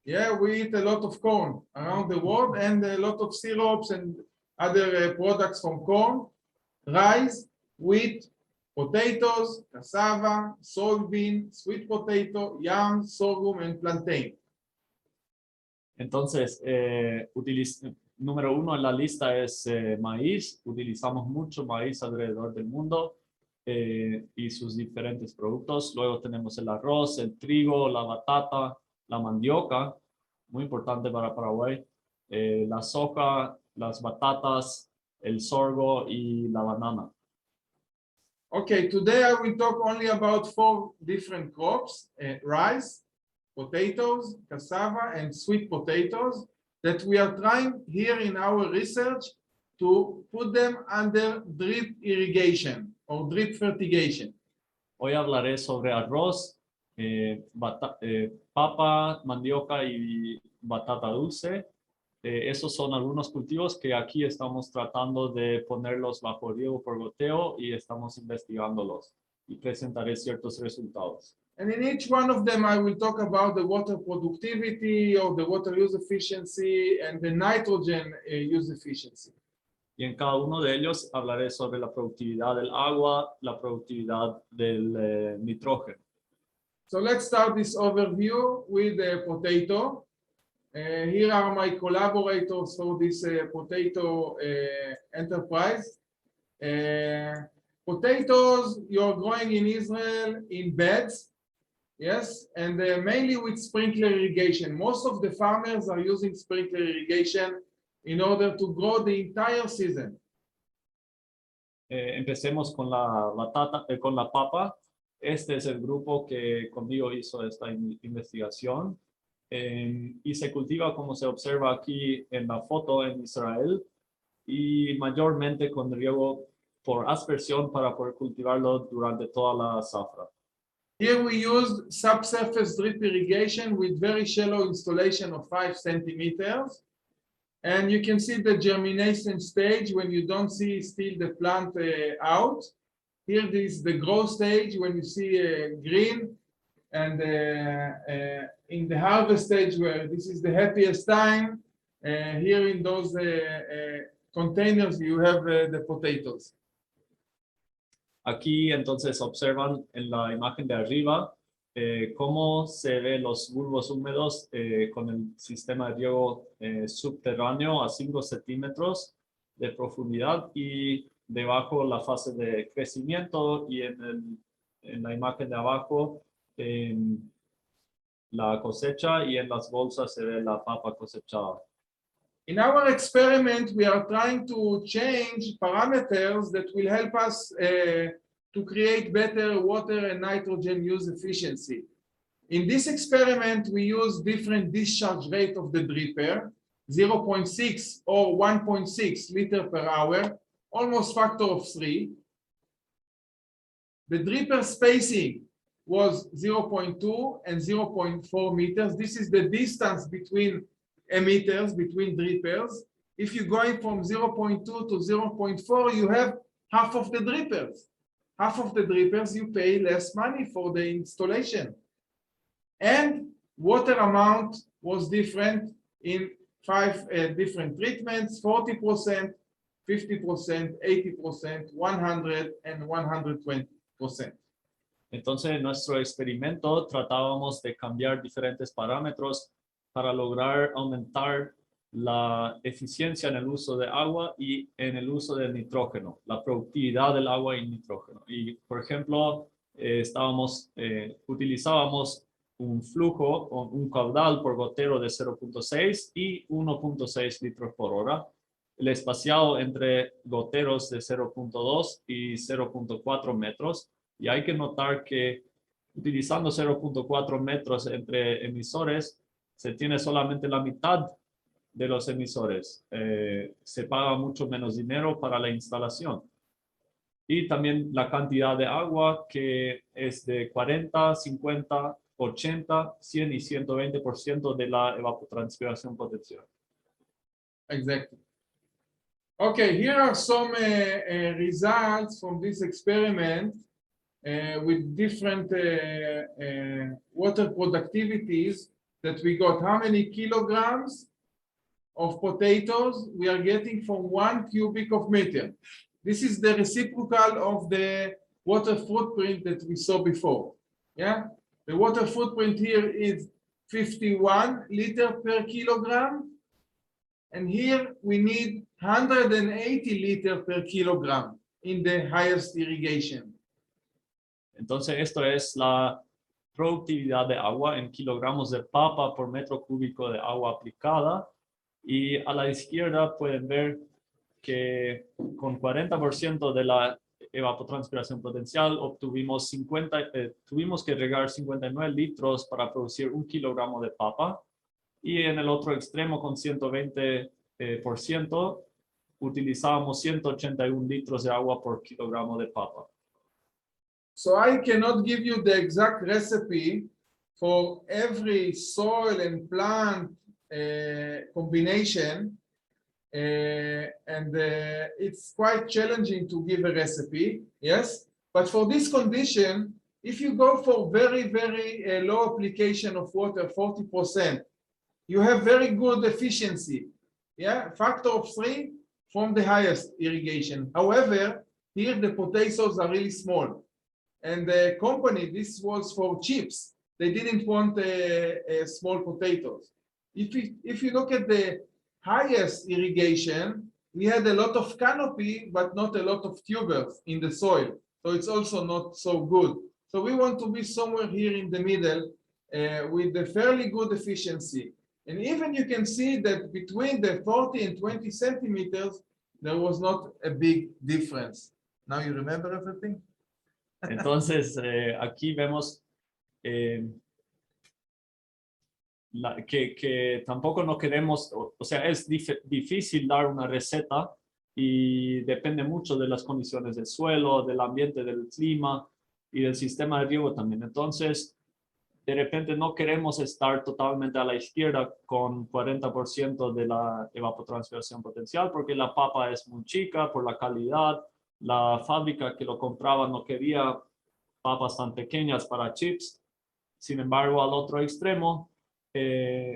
Yeah, we eat a lot of corn around the world, and a lot of syrups and other products from corn. Rice, wheat, potatoes, cassava, soybean, sweet potato, yam, sorghum, and plantain. Entonces, número 1 en la lista es maíz. Utilizamos mucho maíz alrededor del mundo y sus diferentes productos. Luego tenemos el arroz, el trigo, la batata, la mandioca, muy importante para Paraguay, la soja, las batatas, el sorgo y la banana. Okay, today I will talk only about 4 different crops, rice, potatoes, cassava, and sweet potatoes that we are trying here in our research to put them under drip irrigation or drip fertigation. Hoy hablaré sobre arroz, papa, mandioca y batata dulce. Esos son algunos cultivos que aquí estamos tratando de ponerlos bajo riego por goteo y estamos investigándolos y presentaré ciertos resultados. And in each one of them, I will talk about the water productivity or the water use efficiency and the nitrogen use efficiency. Y en cada uno de ellos hablaré sobre la productividad del agua, la productividad del nitrógeno. So let's start this overview with the potato. Here are my collaborators for this potato enterprise. Potatoes you're growing in Israel in beds, yes, and mainly with sprinkler irrigation. Most of the farmers are using sprinkler irrigation in order to grow the entire season. Empecemos con la batata, con la papa. Este es el grupo que conmigo hizo esta investigación. Y se cultiva como se observa aquí en la foto en Israel y mayormente con riego por aspersión para poder cultivarlo durante toda la zafra. Here we used subsurface drip irrigation with very shallow installation of 5 centimeters. And you can see the germination stage when you don't see still the plant out. Here this is the growth stage when you see green. And in the harvest stage where this is the happiest time, here in those containers you have the potatoes. Aquí entonces observan en la imagen de arriba cómo se ven los bulbos húmedos con el sistema de riego subterráneo a 5 centímetros de profundidad y debajo la fase de crecimiento y en la imagen de abajo la cosecha y en las bolsas se ve la papa cosechada. In our experiment, we are trying to change parameters that will help us to create better water and nitrogen use efficiency. In this experiment, we use different discharge rate of the dripper, 0.6 or 1.6 liter per hour, almost factor of 3. The dripper spacing was 0.2 and 0.4 meters. This is the distance between emitters, between drippers. If you're going from 0.2 to 0.4, you have half of the drippers. Half of the drippers, you pay less money for the installation. And water amount was different in 5 different treatments, 40%, 50%, 80%, 100, and 120%. Entonces, en nuestro experimento tratábamos de cambiar diferentes parámetros para lograr aumentar la eficiencia en el uso de agua y en el uso del nitrógeno, la productividad del agua y nitrógeno. Y, por ejemplo, utilizábamos un flujo o un caudal por gotero de 0.6 y 1.6 litros por hora. El espaciado entre goteros de 0.2 y 0.4 metros. Y hay que notar que utilizando 0.4 metros entre emisores, se tiene solamente la mitad de los emisores. Se paga mucho menos dinero para la instalación. Y también la cantidad de agua que es de 40, 50, 80, 100 y 120% de la evapotranspiración potencial. Exactly. Okay, here are some results from this experiment with different water productivities that we got. How many kilograms of potatoes we are getting from 1 cubic of meter? This is the reciprocal of the water footprint that we saw before. Yeah, the water footprint here is 51 liters per kilogram. And here we need 180 liters per kilogram in the highest irrigation. Entonces esto es la productividad de agua en kilogramos de papa por metro cúbico de agua aplicada. Y a la izquierda pueden ver que con 40% de la evapotranspiración potencial obtuvimos tuvimos que regar 59 litros para producir 1 kilogramo de papa. Y en el otro extremo con 120% utilizábamos 181 litros de agua por kilogramo de papa. So I cannot give you the exact recipe for every soil and plant combination, and it's quite challenging to give a recipe, yes? But for this condition, if you go for very, very low application of water, 40%, you have very good efficiency, yeah? Factor of 3 from the highest irrigation. However, here the potatoes are really small. And the company, this was for chips. They didn't want small potatoes. If you look at the highest irrigation, we had a lot of canopy, but not a lot of tubers in the soil. So it's also not so good. So we want to be somewhere here in the middle with a fairly good efficiency. And even you can see that between the 40 and 20 centimeters, there was not a big difference. Now you remember everything? Entonces, aquí vemos que tampoco no queremos, o sea, es difícil dar una receta y depende mucho de las condiciones del suelo, del ambiente, del clima y del sistema de riego también. Entonces, de repente no queremos estar totalmente a la izquierda con 40% de la evapotranspiración potencial porque la papa es muy chica por la calidad. La fábrica que lo compraba no quería papas tan pequeñas para chips. Sin embargo, al otro extremo,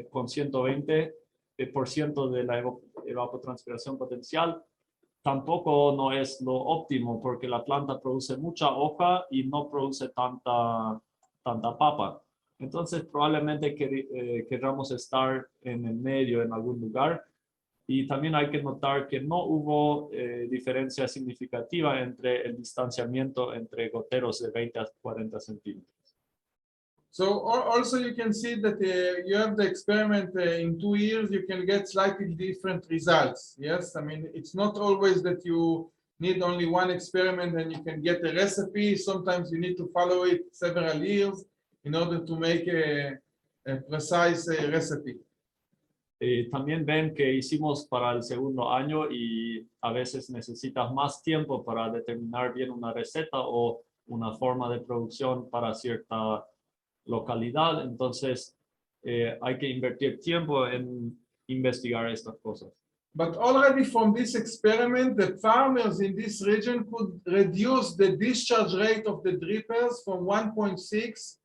con 120% de la evapotranspiración potencial, tampoco no es lo óptimo porque la planta produce mucha hoja y no produce tanta papa. Entonces, probablemente queramos estar en el medio en algún lugar. Y también hay que notar que no hubo diferencia significativa entre el distanciamiento entre goteros de 20 a 40 centímetros. So also you can see that you have the experiment in 2 years, you can get slightly different results. Yes, I mean, it's not always that you need only one experiment and you can get a recipe. Sometimes you need to follow it several years in order to make a precise recipe. También ven que hicimos para el segundo año y a veces necesitas más tiempo para determinar bien una receta o una forma de producción para cierta localidad. Entonces, hay que invertir tiempo en investigar estas cosas. But already from this experiment, the farmers in this region could reduce the discharge rate of the drippers from 1.6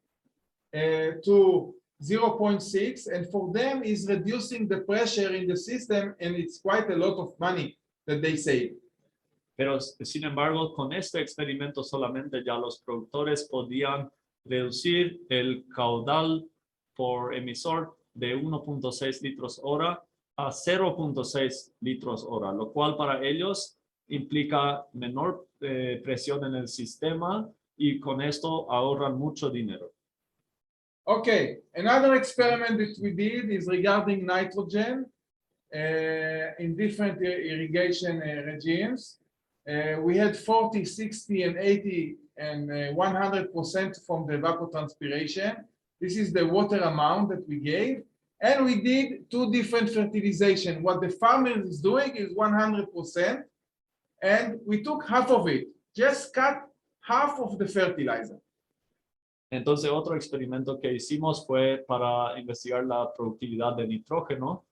to 0.6, and for them is reducing the pressure in the system, and it's quite a lot of money that they save. Pero, sin embargo, con este experimento solamente ya los productores podían reducir el caudal por emisor de 1.6 litros hora a 0.6 litros hora, lo cual para ellos implica menor presión en el sistema y con esto ahorran mucho dinero. Okay, another experiment that we did is regarding nitrogen in different irrigation regimes. We had 40, 60, and 80, and 100% from the evapotranspiration. This is the water amount that we gave. And we did 2 different fertilization. What the farmer is doing is 100%. And we took half of it, just cut half of the fertilizer. Entonces, otro experimento que hicimos fue para investigar la productividad de nitrógeno.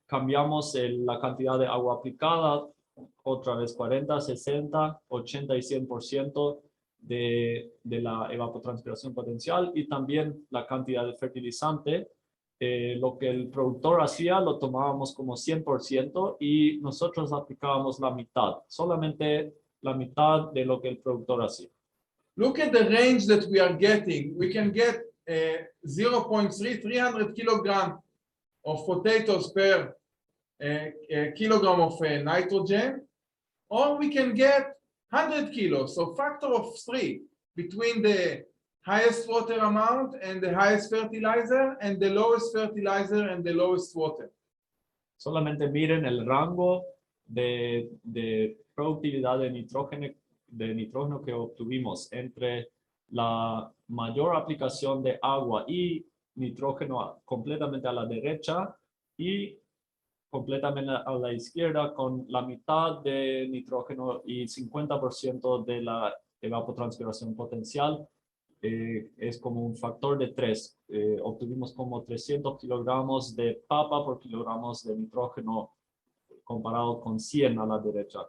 Cambiamos la cantidad de agua aplicada, otra vez 40, 60, 80 y 100% de la evapotranspiración potencial y también la cantidad de fertilizante. Lo que el productor hacía lo tomábamos como 100% y nosotros aplicábamos la mitad, solamente la mitad de lo que el productor hacía. Look at the range that we are getting. We can get 300 kilogram of potatoes per kilogram of nitrogen, or we can get 100 kilos, so factor of 3 between the highest water amount and the highest fertilizer and the lowest fertilizer and the lowest water. Solamente miren el rango de productividad de nitrógeno que obtuvimos entre la mayor aplicación de agua y nitrógeno completamente a la derecha y completamente a la izquierda con la mitad de nitrógeno y 50% de la evapotranspiración potencial. Es como un factor de 3. Obtuvimos como 300 kilogramos de papa por kilogramos de nitrógeno comparado con 100 a la derecha.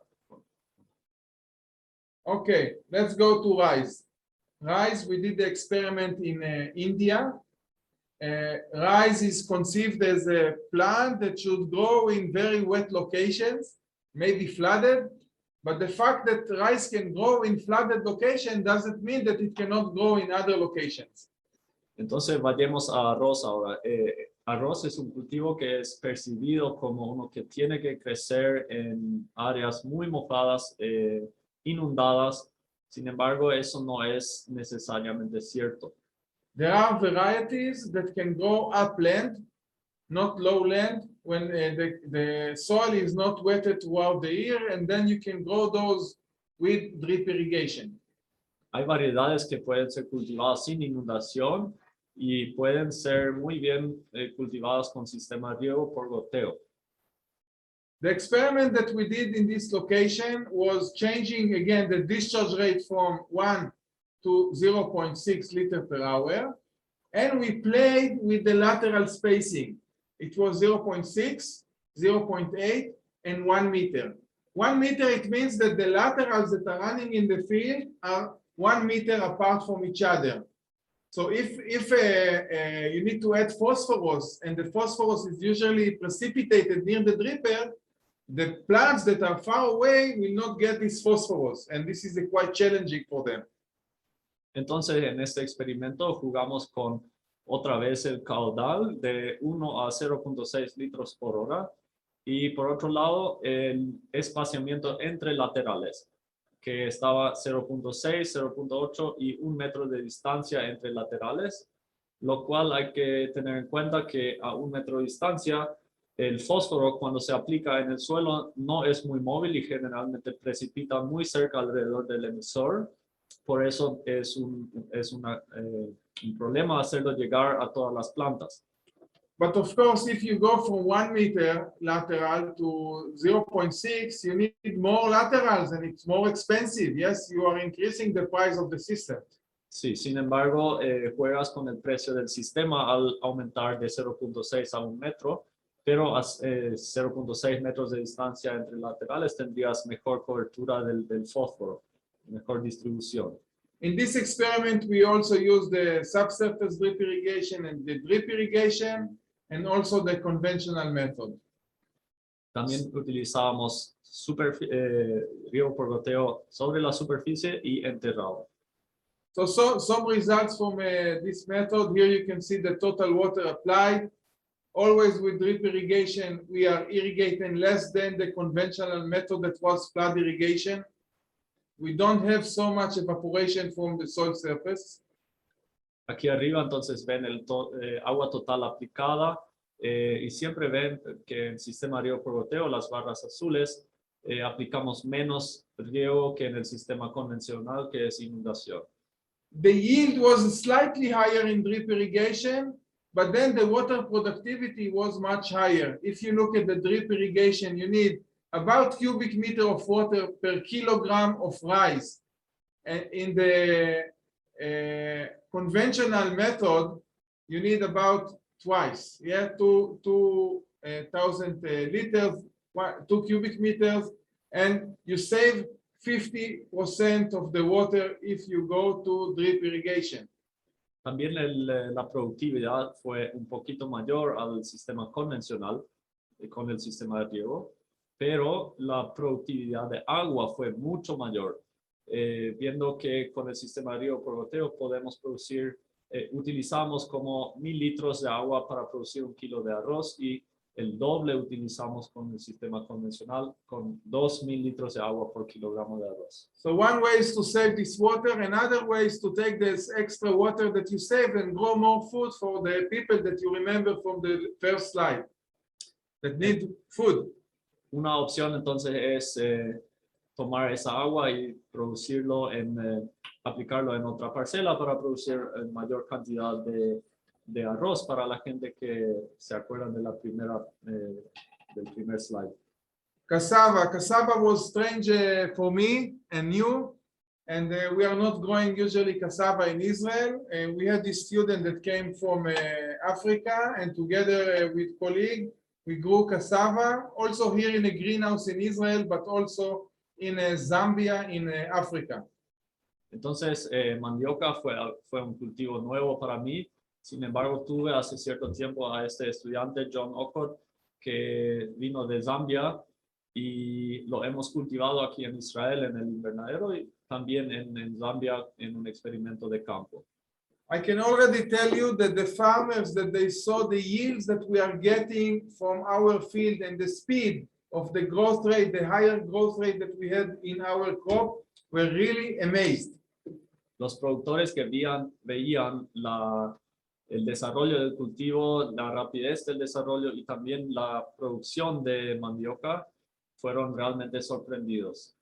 Okay, let's go to rice. Rice, we did the experiment in India. Rice is conceived as a plant that should grow in very wet locations, maybe flooded. But the fact that rice can grow in flooded location doesn't mean that it cannot grow in other locations. Entonces vayamos a arroz ahora. Arroz es un cultivo que es percibido como uno que tiene que crecer en áreas muy mojadas, inundadas. Sin embargo, eso no es necesariamente cierto. There are varieties that can grow upland, not lowland, when the soil is not wetted throughout the year, and then you can grow those with drip irrigation. Hay variedades que pueden ser cultivadas sin inundación y pueden ser muy bien cultivadas con sistema de riego por goteo. The experiment that we did in this location was changing again the discharge rate from 1 to 0.6 liters per hour, and we played with the lateral spacing. It was 0.6, 0.8, and 1 meter. 1 meter, it means that the laterals that are running in the field are 1 meter apart from each other. So if you need to add phosphorus, and the phosphorus is usually precipitated near the dripper, the plants that are far away will not get this phosphorus, and this is quite challenging for them. Entonces, en este experimento jugamos con otra vez el caudal de 1 a 0.6 litros por hora y por otro lado el espaciamiento entre laterales, que estaba 0.6, 0.8 y 1 metro de distancia entre laterales, lo cual hay que tener en cuenta que a 1 metro de distancia el fósforo cuando se aplica en el suelo no es muy móvil y generalmente precipita muy cerca alrededor del emisor. Por eso es un problema hacerlo llegar a todas las plantas. But of course, if you go from 1 meter lateral to 0.6, you need more laterals and it's more expensive. Yes, you are increasing the price of the system. Sí, sin embargo, juegas con el precio del sistema al aumentar de 0.6 a 1 metro, pero a 0.6 metros de distancia entre laterales tendrías mejor cobertura del fósforo, mejor distribución. In this experiment, we also use the subsurface drip irrigation and the drip irrigation, and also the conventional method. También utilizábamos riego por goteo sobre la superficie y enterrado. So some results from this method. Here you can see the total water applied. Always with drip irrigation, we are irrigating less than the conventional method that was flood irrigation. We don't have so much evaporation from the soil surface. Aquí arriba entonces ven el agua total aplicada y siempre ven que en el sistema de riego por goteo, las barras azules, aplicamos menos riego que en el sistema convencional que es inundación. The yield was slightly higher in drip irrigation, but then the water productivity was much higher. If you look at the drip irrigation, you need about cubic meter of water per kilogram of rice. And in the conventional method, you need about twice, 2,000 liters, 2 cubic meters, and you save 50% of the water if you go to drip irrigation. También la productividad fue un poquito mayor al sistema convencional con el sistema de riego, pero la productividad de agua fue mucho mayor, viendo que con el sistema de riego por goteo podemos producir utilizamos como 1000 litros de agua para producir 1 kilo de arroz y el doble utilizamos con el sistema convencional con 2000 litros de agua por kilogramo de arroz. So one way is to save this water, another way is to take this extra water that you save and grow more food for the people that you remember from the first slide that need food. Una opción entonces es tomar esa agua y producirlo aplicarlo en otra parcela para producir mayor cantidad de arroz para la gente que se acuerdan de la del primer slide. Cassava was strange for me and new, and we are not growing usually cassava in Israel. And we had this student that came from Africa, and together with colleague, we grew cassava also here in a greenhouse in Israel, but also in Zambia in Africa. Entonces, mandioca fue un cultivo nuevo para mí. Sin embargo, tuve hace cierto tiempo a este estudiante, John Okot, que vino de Zambia y lo hemos cultivado aquí en Israel en el invernadero y también en Zambia en un experimento de campo. I can already tell you that the farmers, that they saw the yields that we are getting from our field and the speed of the growth rate, the higher growth rate that we had in our crop, were really amazed. Los productores que veían el desarrollo del cultivo, la rapidez del desarrollo y también la producción de mandioca fueron realmente sorprendidos.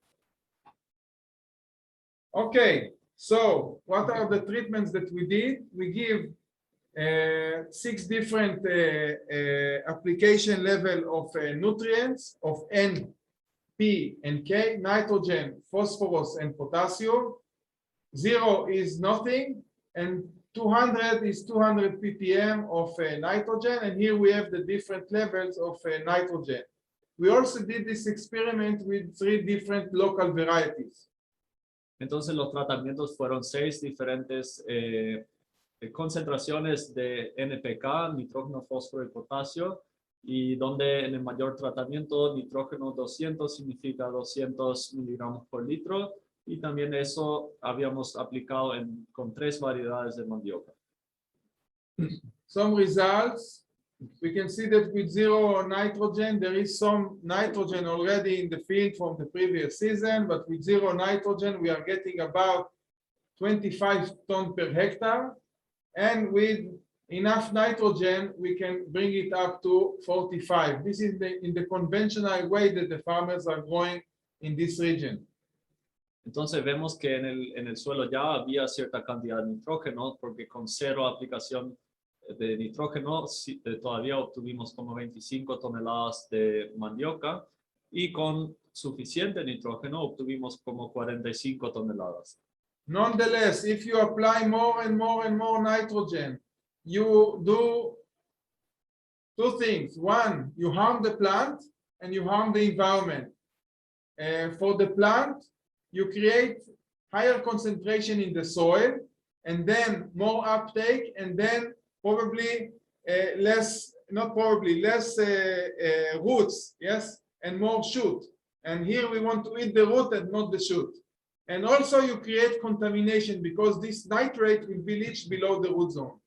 Okay, so what are the treatments that we did? We give 6 different application level of nutrients of N, P, and K, nitrogen, phosphorus, and potassium. 0 is nothing, and 200 is 200 ppm of nitrogen, and here we have the different levels of nitrogen. We also did this experiment with 3 different local varieties. Entonces los tratamientos fueron 6 diferentes concentraciones de NPK, nitrógeno, fósforo y potasio, y donde en el mayor tratamiento nitrógeno 200 significa 200 miligramos por litro, y también eso habíamos aplicado con 3 variedades de mandioca. Some results, we can see that with 0 nitrogen, there is some nitrogen already in the field from the previous season, but with 0 nitrogen, we are getting about 25 tons per hectare. And with enough nitrogen, we can bring it up to 45. This is in the conventional way that the farmers are growing in this region. Entonces vemos que en el suelo ya había cierta cantidad de nitrógeno, porque con 0 aplicación de nitrógeno todavía obtuvimos como 25 toneladas de mandioca, y con suficiente nitrógeno obtuvimos como 45 toneladas. Nonetheless, if you apply more and more and more nitrogen, you do 2 things. One, you harm the plant and you harm the environment. For the plant, you create higher concentration in the soil, and then more uptake, and then probably less roots, yes, and more shoot. And here we want to eat the root and not the shoot. And also you create contamination because this nitrate will be leached below the root zone.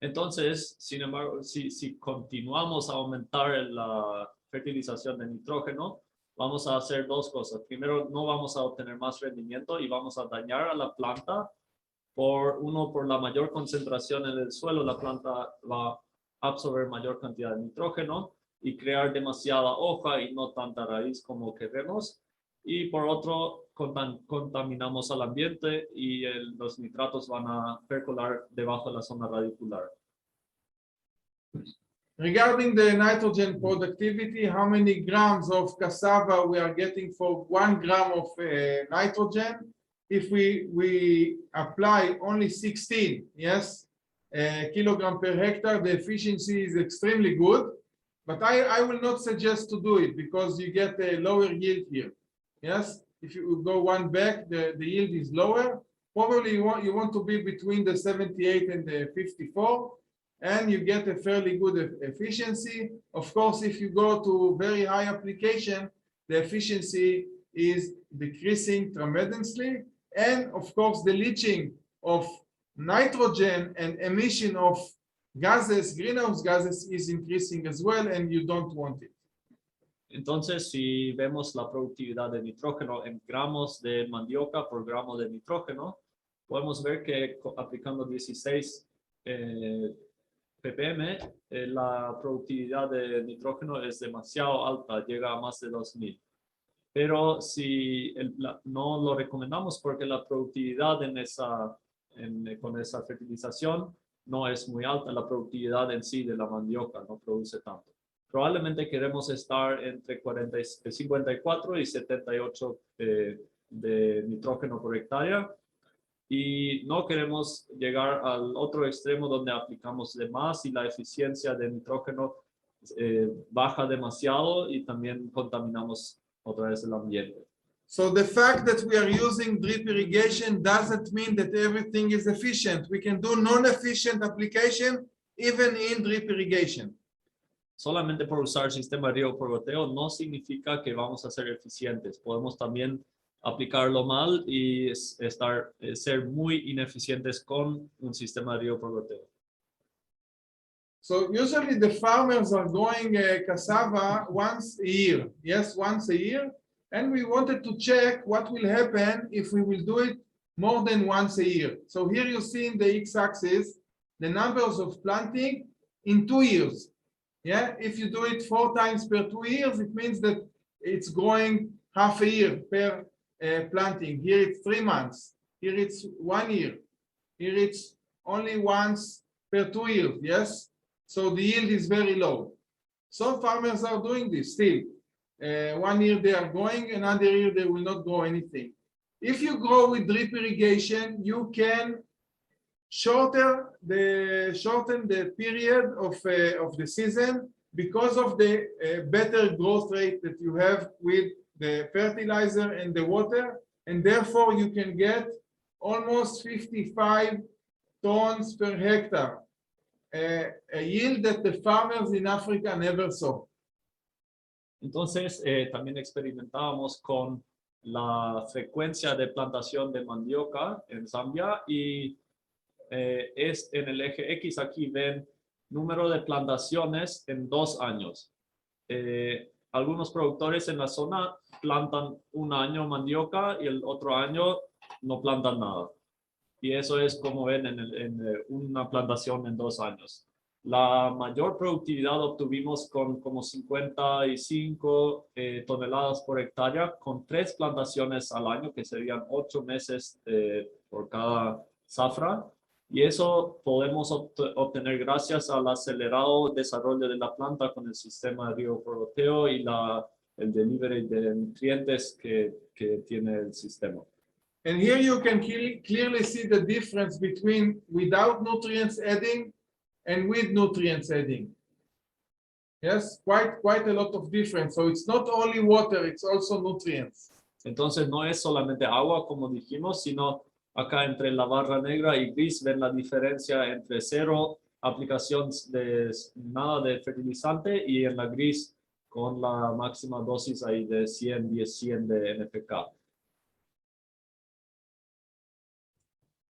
Entonces, sin embargo, si continuamos a aumentar la fertilización de nitrógeno, vamos a hacer 2 cosas. Primero, no vamos a obtener más rendimiento y vamos a dañar a la planta. Por la mayor concentración en el suelo, la planta va a absorber mayor cantidad de nitrógeno y crear demasiada hoja y no tanta raíz como queremos. Y por otro, contaminamos al ambiente y los nitratos van a percolar debajo de la zona radicular. Regarding the nitrogen productivity, how many grams of cassava we are getting for 1 gram of nitrogen? If we apply only 16, yes, kilogram per hectare, the efficiency is extremely good. But I will not suggest to do it because you get a lower yield here. Yes, if you go 1 back, the yield is lower. Probably you want to be between the 78 and the 54, and you get a fairly good efficiency. Of course, if you go to very high application, the efficiency is decreasing tremendously. And of course, the leaching of nitrogen and emission of gases, greenhouse gases, is increasing as well, and you don't want it. Entonces, si vemos la productividad de nitrógeno en gramos de mandioca por gramo de nitrógeno, podemos ver que aplicando 16 ppm, la productividad de nitrógeno es demasiado alta, llega a más de 2000. Pero si no lo recomendamos porque la productividad con esa fertilización no es muy alta, la productividad en sí de la mandioca no produce tanto. Probablemente queremos estar entre 54 y 78 de nitrógeno por hectárea y no queremos llegar al otro extremo donde aplicamos de más y la eficiencia de nitrógeno baja demasiado y también contaminamos otra vez el ambiente. So the fact that we are using drip irrigation doesn't mean that everything is efficient. We can do non-efficient application even in drip irrigation. Solamente por usar sistema de riego por goteo no significa que vamos a ser eficientes. Podemos también aplicarlo mal y ser muy ineficientes con un sistema de riego por goteo. So usually the farmers are growing cassava once a year. Yes, once a year. And we wanted to check what will happen if we will do it more than once a year. So here you see in the x-axis the numbers of planting in 2 years. Yeah, if you do it 4 times per 2 years, it means that it's growing half a year per planting. Here it's 3 months. Here it's 1 year. Here it's only once per 2 years. Yes, so the yield is very low. Some farmers are doing this still. 1 year they are growing, another year they will not grow anything. If you grow with drip irrigation, you can shorten the period of the season because of the better growth rate that you have with the fertilizer and the water, and therefore you can get almost 55 tons per hectare, a yield that the farmers in Africa never saw. Entonces, también experimentábamos con la frecuencia de plantación de mandioca en Zambia y es en el eje X, aquí ven número de plantaciones en 2 años. Algunos productores en la zona plantan un año mandioca y el otro año no plantan nada. Y eso es como ven en una plantación en 2 años. La mayor productividad obtuvimos con como 55 toneladas por hectárea con 3 plantaciones al año, que serían 8 meses por cada zafra. Y eso podemos obtener gracias al acelerado desarrollo de la planta con el sistema de riego por goteo y el delivery de nutrientes que tiene el sistema. And here you can clearly see the difference between without nutrients adding and with nutrients adding. Yes, quite a lot of difference. So it's not only water, it's also nutrients. Entonces no es solamente agua, como dijimos, sino acá entre la barra negra y gris ven la diferencia entre 0 aplicación de nada de fertilizante y en la gris con la máxima dosis ahí de 100 de NPK.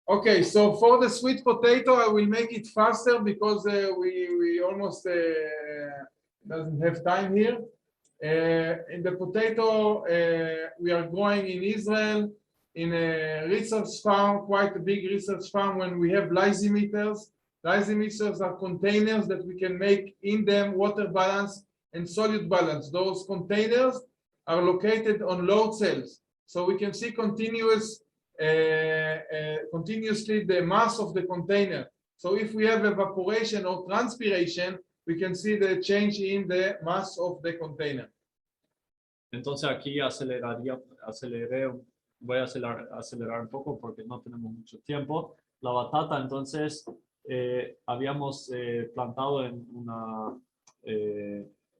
Okay, so for the sweet potato, I will make it faster because we almost doesn't have time here. In the potato, we are growing in Israel in a research farm, quite a big research farm, when we have lysimeters. Lysimeters are containers that we can make in them water balance and solute balance. Those containers are located on load cells, so we can see continuously the mass of the container. So if we have evaporation or transpiration, we can see the change in the mass of the container. Entonces aquí voy a acelerar un poco porque no tenemos mucho tiempo. La batata, entonces, habíamos plantado en una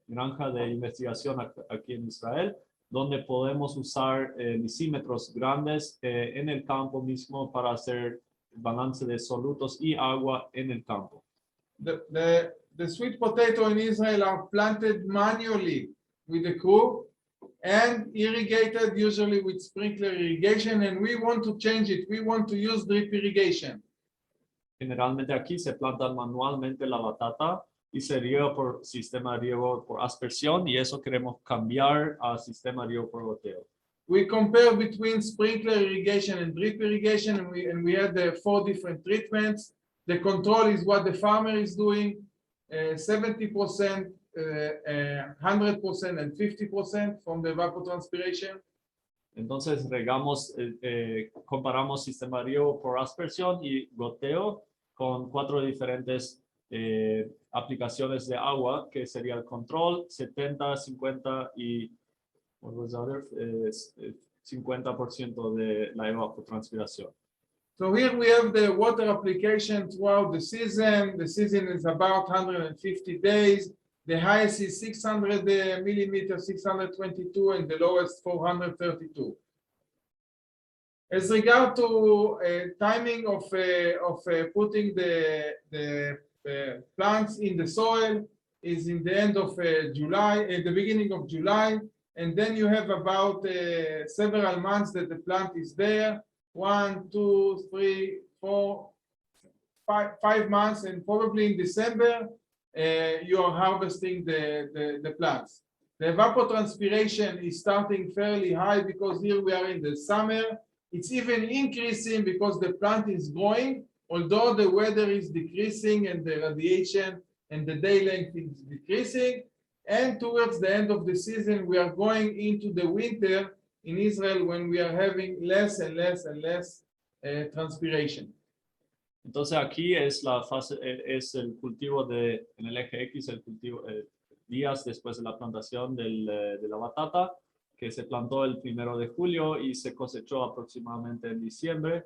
granja de investigación aquí en Israel, donde podemos usar lisímetros grandes en el campo mismo para hacer balance de solutos y agua en el campo. The sweet potato in Israel are planted manually with the crew and irrigated usually with sprinkler irrigation, and we want to change it. We want to use drip irrigation. Generalmente aquí se planta manualmente la batata y se riega por sistema de riego por aspersión y eso queremos cambiar a sistema de riego por goteo. We compare between sprinkler irrigation and drip irrigation, and we had 4 different treatments. The control is what the farmer is doing, 70%, 100%, and 50% from the evapotranspiration. Entonces comparamos sistema de riego por aspersión y goteo con 4 diferentes aplicaciones de agua, que sería el control, 70, 50 y what was the other? 50% de la evapotranspiración. So here we have the water application throughout the season. The season is about 150 days. The highest is 600 millimeters, 622, and the lowest 432. As regard to timing of putting the plants in the soil is in the end of July, at the beginning of July, and then you have about several months that the plant is there. 1, 2, 3, 4, 5 months, and probably in December you are harvesting the plants. The evapotranspiration is starting fairly high because here we are in the summer. It's even increasing because the plant is growing, although the weather is decreasing and the radiation and the day length is decreasing. And towards the end of the season, we are going into the winter in Israel when we are having less and less and less transpiration. Entonces aquí es la fase, es el cultivo en el eje X, el cultivo días después de la plantación de la batata, que se plantó el 1 de julio y se cosechó aproximadamente en diciembre.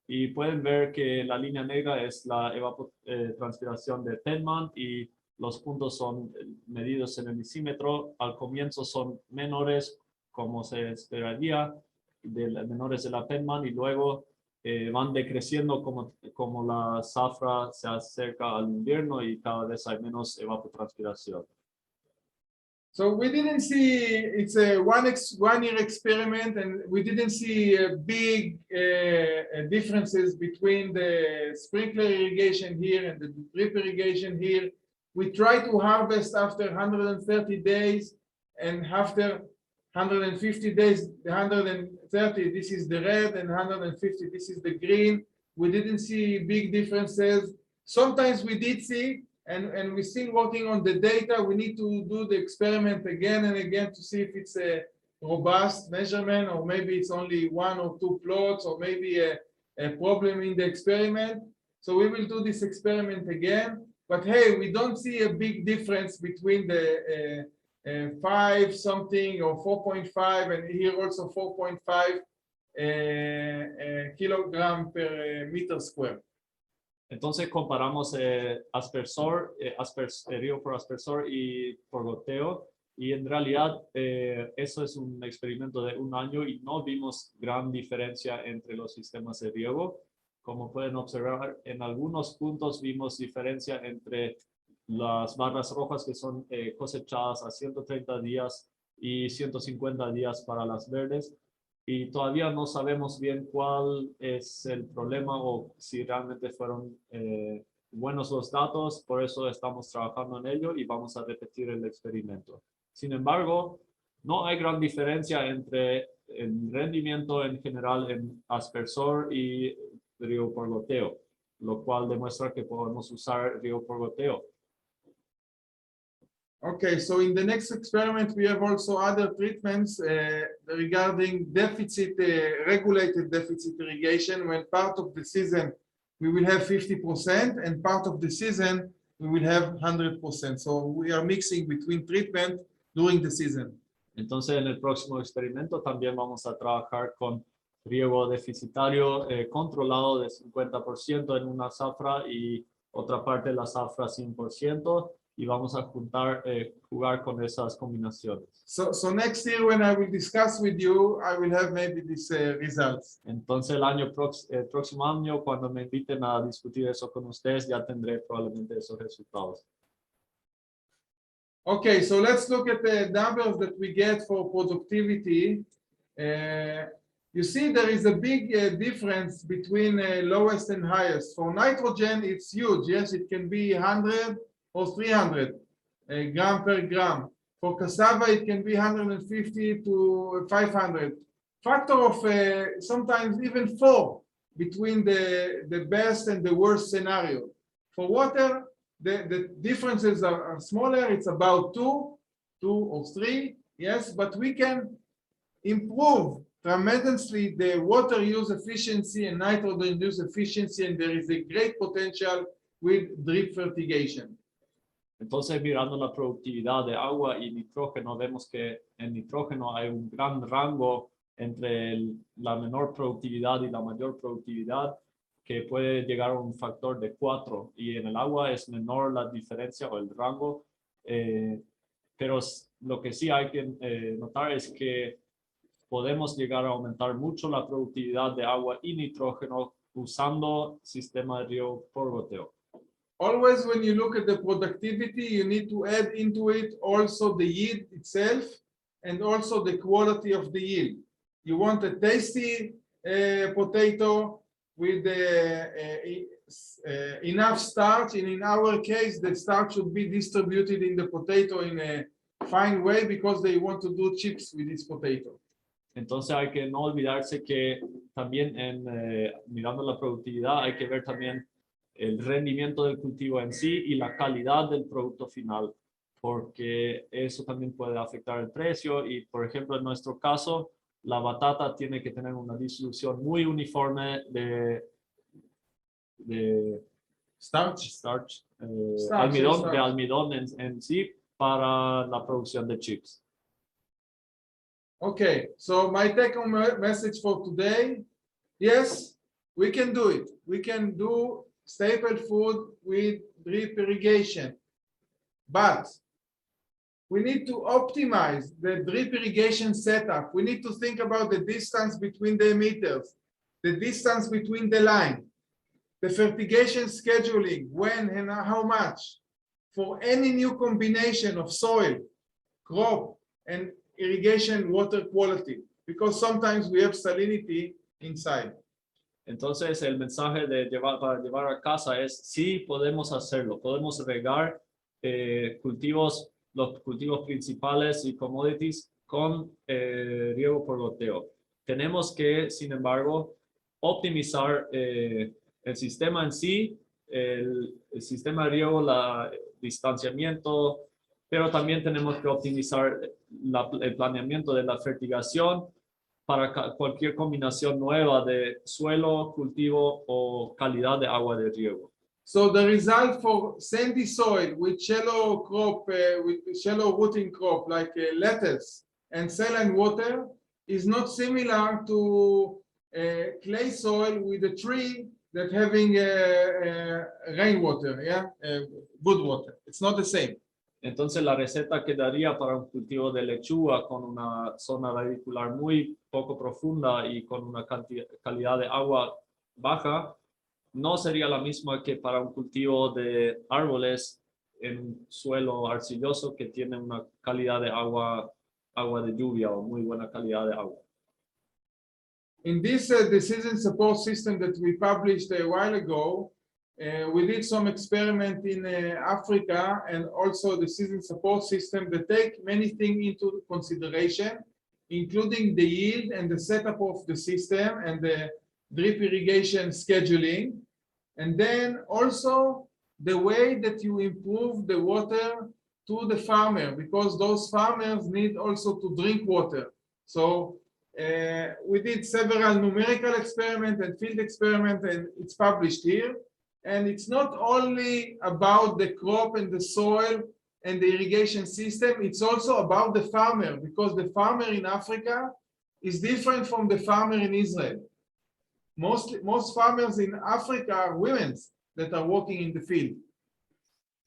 Y pueden ver que la línea negra es la evapotranspiración de Penman y los puntos son medidos en el misímetro. Al comienzo son menores, como se esperaría, menores de la Penman, y luego van decreciendo como la zafra se acerca al invierno y cada vez hay menos evapotranspiración. So we didn't see, it's a one-year experiment, and we didn't see big differences between the sprinkler irrigation here and the drip irrigation here. We try to harvest after 130 days, and after 150 days, 130, this is the red, and 150, this is the green. We didn't see big differences. Sometimes we did see, and we're still working on the data. We need to do the experiment again and again to see if it's a robust measurement, or maybe it's only 1 or 2 plots, or maybe a problem in the experiment. So we will do this experiment again. But hey, we don't see a big difference between the 5 something or 4.5, and here also 4.5 kilogram per meter square. Entonces comparamos aspersor, riego por aspersor y por goteo, y en realidad eso es un experimento de 1 año y no vimos gran diferencia entre los sistemas de riego. Como pueden observar, en algunos puntos vimos diferencia entre las barras rojas que son cosechadas a 130 días y 150 días para las verdes. Y todavía no sabemos bien cuál es el problema o si realmente fueron buenos los datos, por eso estamos trabajando en ello y vamos a repetir el experimento. Sin embargo, no hay gran diferencia entre el rendimiento en general en aspersor y riego por goteo, lo cual demuestra que podemos usar riego por goteo. Okay, so in the next experiment, we have also other treatments regarding deficit, regulated deficit irrigation. When part of the season, we will have 50%, and part of the season, we will have 100%. So we are mixing between treatment during the season. Entonces, en el próximo experimento también vamos a trabajar con riego deficitario controlado de 50% en una zafra y otra parte de la zafra 100%. Y vamos a jugar con esas combinaciones. So next year, when I will discuss with you, I will have maybe these results. Entonces el próximo año, cuando me inviten a discutir eso con ustedes, ya tendré probablemente esos resultados. Okay, so let's look at the numbers that we get for productivity. you see there is a big difference between lowest and highest. For nitrogen, it's huge. Yes, it can be 100 or 300 gram per gram. For cassava, it can be 150 to 500. Factor of sometimes even 4 between the best and the worst scenario. For water, the differences are smaller. It's about 2 or 3. Yes, but we can improve tremendously the water use efficiency and nitrogen use efficiency, and there is a great potential with drip fertigation. Entonces, mirando la productividad de agua y nitrógeno, vemos que en nitrógeno hay un gran rango entre la menor productividad y la mayor productividad, que puede llegar a un factor de 4, y en el agua es menor la diferencia o el rango, pero lo que sí hay que notar es que podemos llegar a aumentar mucho la productividad de agua y nitrógeno usando sistema de riego por goteo. Always when you look at the productivity, you need to add into it also the yield itself and also the quality of the yield. You want a tasty potato with enough starch, and in our case, the starch should be distributed in the potato in a fine way because they want to do chips with this potato. Entonces hay que no olvidarse que también mirando la productividad hay que ver también el rendimiento del cultivo en sí y la calidad del producto final, porque eso también puede afectar el precio. Y por ejemplo, en nuestro caso, la batata tiene que tener una distribución muy uniforme de almidón en sí para la producción de chips. Okay, so my take-home message for today, yes, we can do it. We can do staple food with drip irrigation, but we need to optimize the drip irrigation setup. We need to think about the distance between the emitters, the distance between the line, the fertigation scheduling, when and how much, for any new combination of soil, crop, and irrigation water quality, because sometimes we have salinity inside. Entonces el mensaje para llevar a casa es sí podemos hacerlo, podemos regar los cultivos principales y commodities con riego por goteo. Tenemos que, sin embargo, optimizar el sistema en sí, el sistema de riego, el distanciamiento, pero también tenemos que optimizar el planeamiento de la fertigación para cualquier combinación nueva de suelo, cultivo o calidad de agua de riego. So the result for sandy soil with shallow crop, with shallow rooting crop like lettuce and saline water is not similar to clay soil with a tree that having rainwater, good water. It's not the same. Entonces la receta que daría para un cultivo de lechuga con una zona radicular muy poco profunda y con una calidad de agua baja no sería la misma que para un cultivo de árboles en suelo arcilloso que tiene una calidad de agua de lluvia o muy buena calidad de agua. In this decision support system that we published a while ago, we did some experiment in Africa, and also the season support system that take many things into consideration, including the yield and the setup of the system and the drip irrigation scheduling, and then also the way that you improve the water to the farmer, because those farmers need also to drink water. So we did several numerical experiments and field experiments, and it's published here. And it's not only about the crop and the soil and the irrigation system, it's also about the farmer, because the farmer in Africa is different from the farmer in Israel. Most farmers in Africa are women that are working in the field.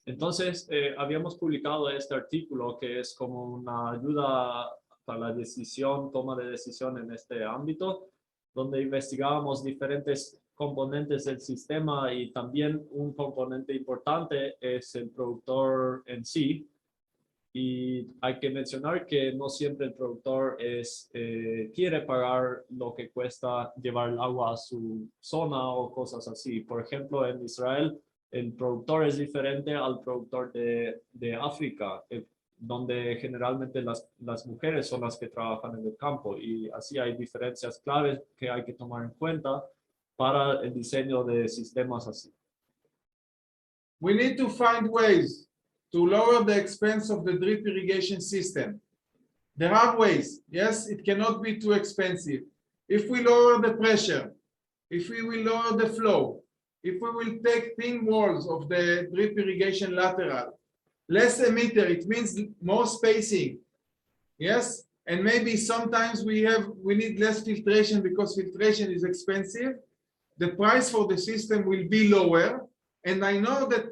Entonces, habíamos publicado este artículo que es como una ayuda para la toma de decisión en este ámbito, donde investigábamos diferentes componentes del sistema, y también un componente importante es el productor en sí. Y hay que mencionar que no siempre el productor quiere pagar lo que cuesta llevar el agua a su zona o cosas así. Por ejemplo, en Israel, el productor es diferente al productor de África, donde generalmente las mujeres son las que trabajan en el campo. Y así hay diferencias claves que hay que tomar en cuenta para el diseño de sistemas así. We need to find ways to lower the expense of the drip irrigation system. There are ways. Yes, it cannot be too expensive. If we lower the pressure, if we will lower the flow, if we will take thin walls of the drip irrigation lateral, less emitter, it means more spacing. Yes, and maybe sometimes we need less filtration because filtration is expensive. The price for the system will be lower. And I know that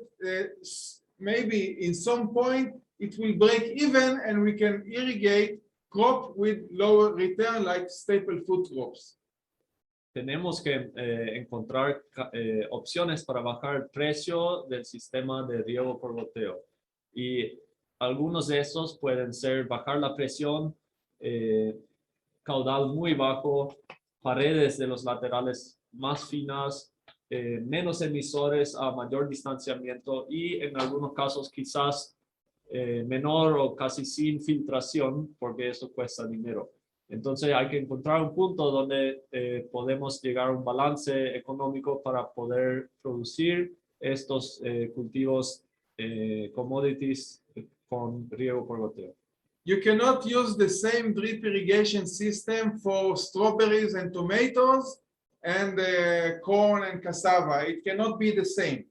maybe in some point it will break even and we can irrigate crop with lower return like staple food crops. Tenemos que encontrar opciones para bajar el precio del sistema de riego por goteo. Y algunos de esos pueden ser bajar la presión, caudal muy bajo, paredes de los laterales más finas, menos emisores a mayor distanciamiento y en algunos casos quizás menor o casi sin filtración porque eso cuesta dinero. Entonces hay que encontrar un punto donde podemos llegar a un balance económico para poder producir estos cultivos commodities con riego por goteo. You cannot use the same drip irrigation system for strawberries and tomatoes and corn and cassava. It cannot be the same.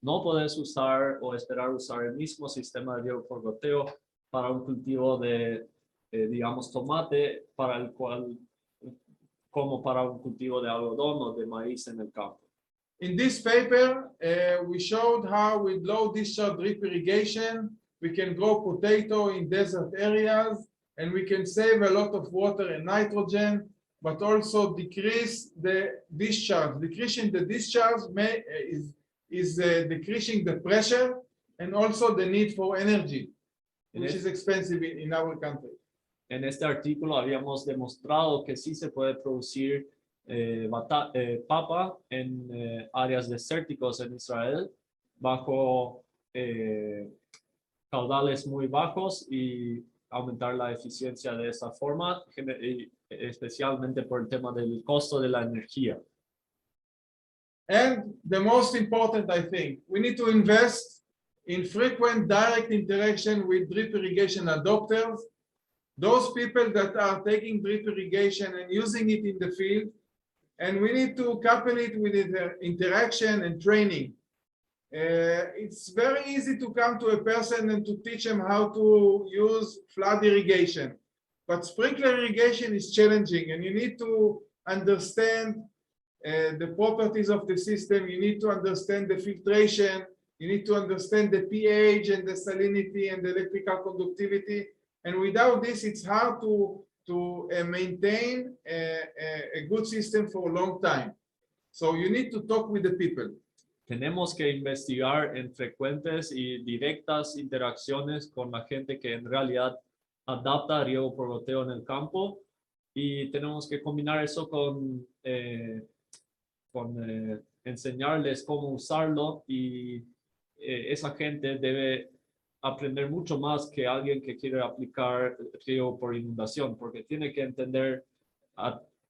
No puedes usar o esperar usar el mismo sistema de riego por goteo para un cultivo de, digamos, tomate, para el cual, como para un cultivo de algodón o de maíz en el campo. In this paper, we showed how with low discharge drip irrigation, we can grow potato in desert areas, and we can save a lot of water and nitrogen, but also decrease the discharge. Decreasing the discharge is decreasing the pressure and also the need for energy, which is expensive in our country. En este artículo habíamos demostrado que sí se puede producir papa en áreas desérticos en Israel bajo caudales muy bajos y aumentar la eficiencia de esa forma, especialmente por el tema del costo de la energía. And the most important, I think, we need to invest in frequent direct interaction with drip irrigation adopters, those people that are taking drip irrigation and using it in the field, and we need to couple it with interaction and training. It's very easy to come to a person and to teach them how to use flood irrigation, but sprinkler irrigation is challenging, and you need to understand the properties of the system. You need to understand the filtration. You need to understand the pH and the salinity and the electrical conductivity. And without this, it's hard to maintain a good system for a long time. So you need to talk with the people. Tenemos que investigar en frecuentes y directas interacciones con la gente que en realidad adapta riego por goteo en el campo, y tenemos que combinar eso con enseñarles cómo usarlo, y esa gente debe aprender mucho más que alguien que quiere aplicar riego por inundación, porque tiene que entender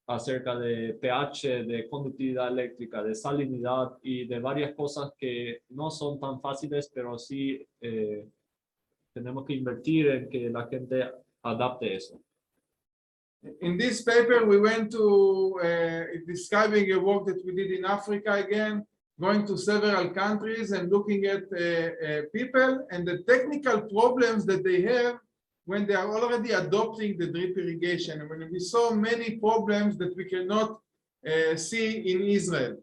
acerca de pH, de conductividad eléctrica, de salinidad y de varias cosas que no son tan fáciles, pero sí tenemos que invertir en que la gente adapte eso. In this paper, we went to describing a work that we did in Africa again, going to several countries and looking at people and the technical problems that they have when they are already adopting the drip irrigation. And when we saw many problems that we cannot see in Israel.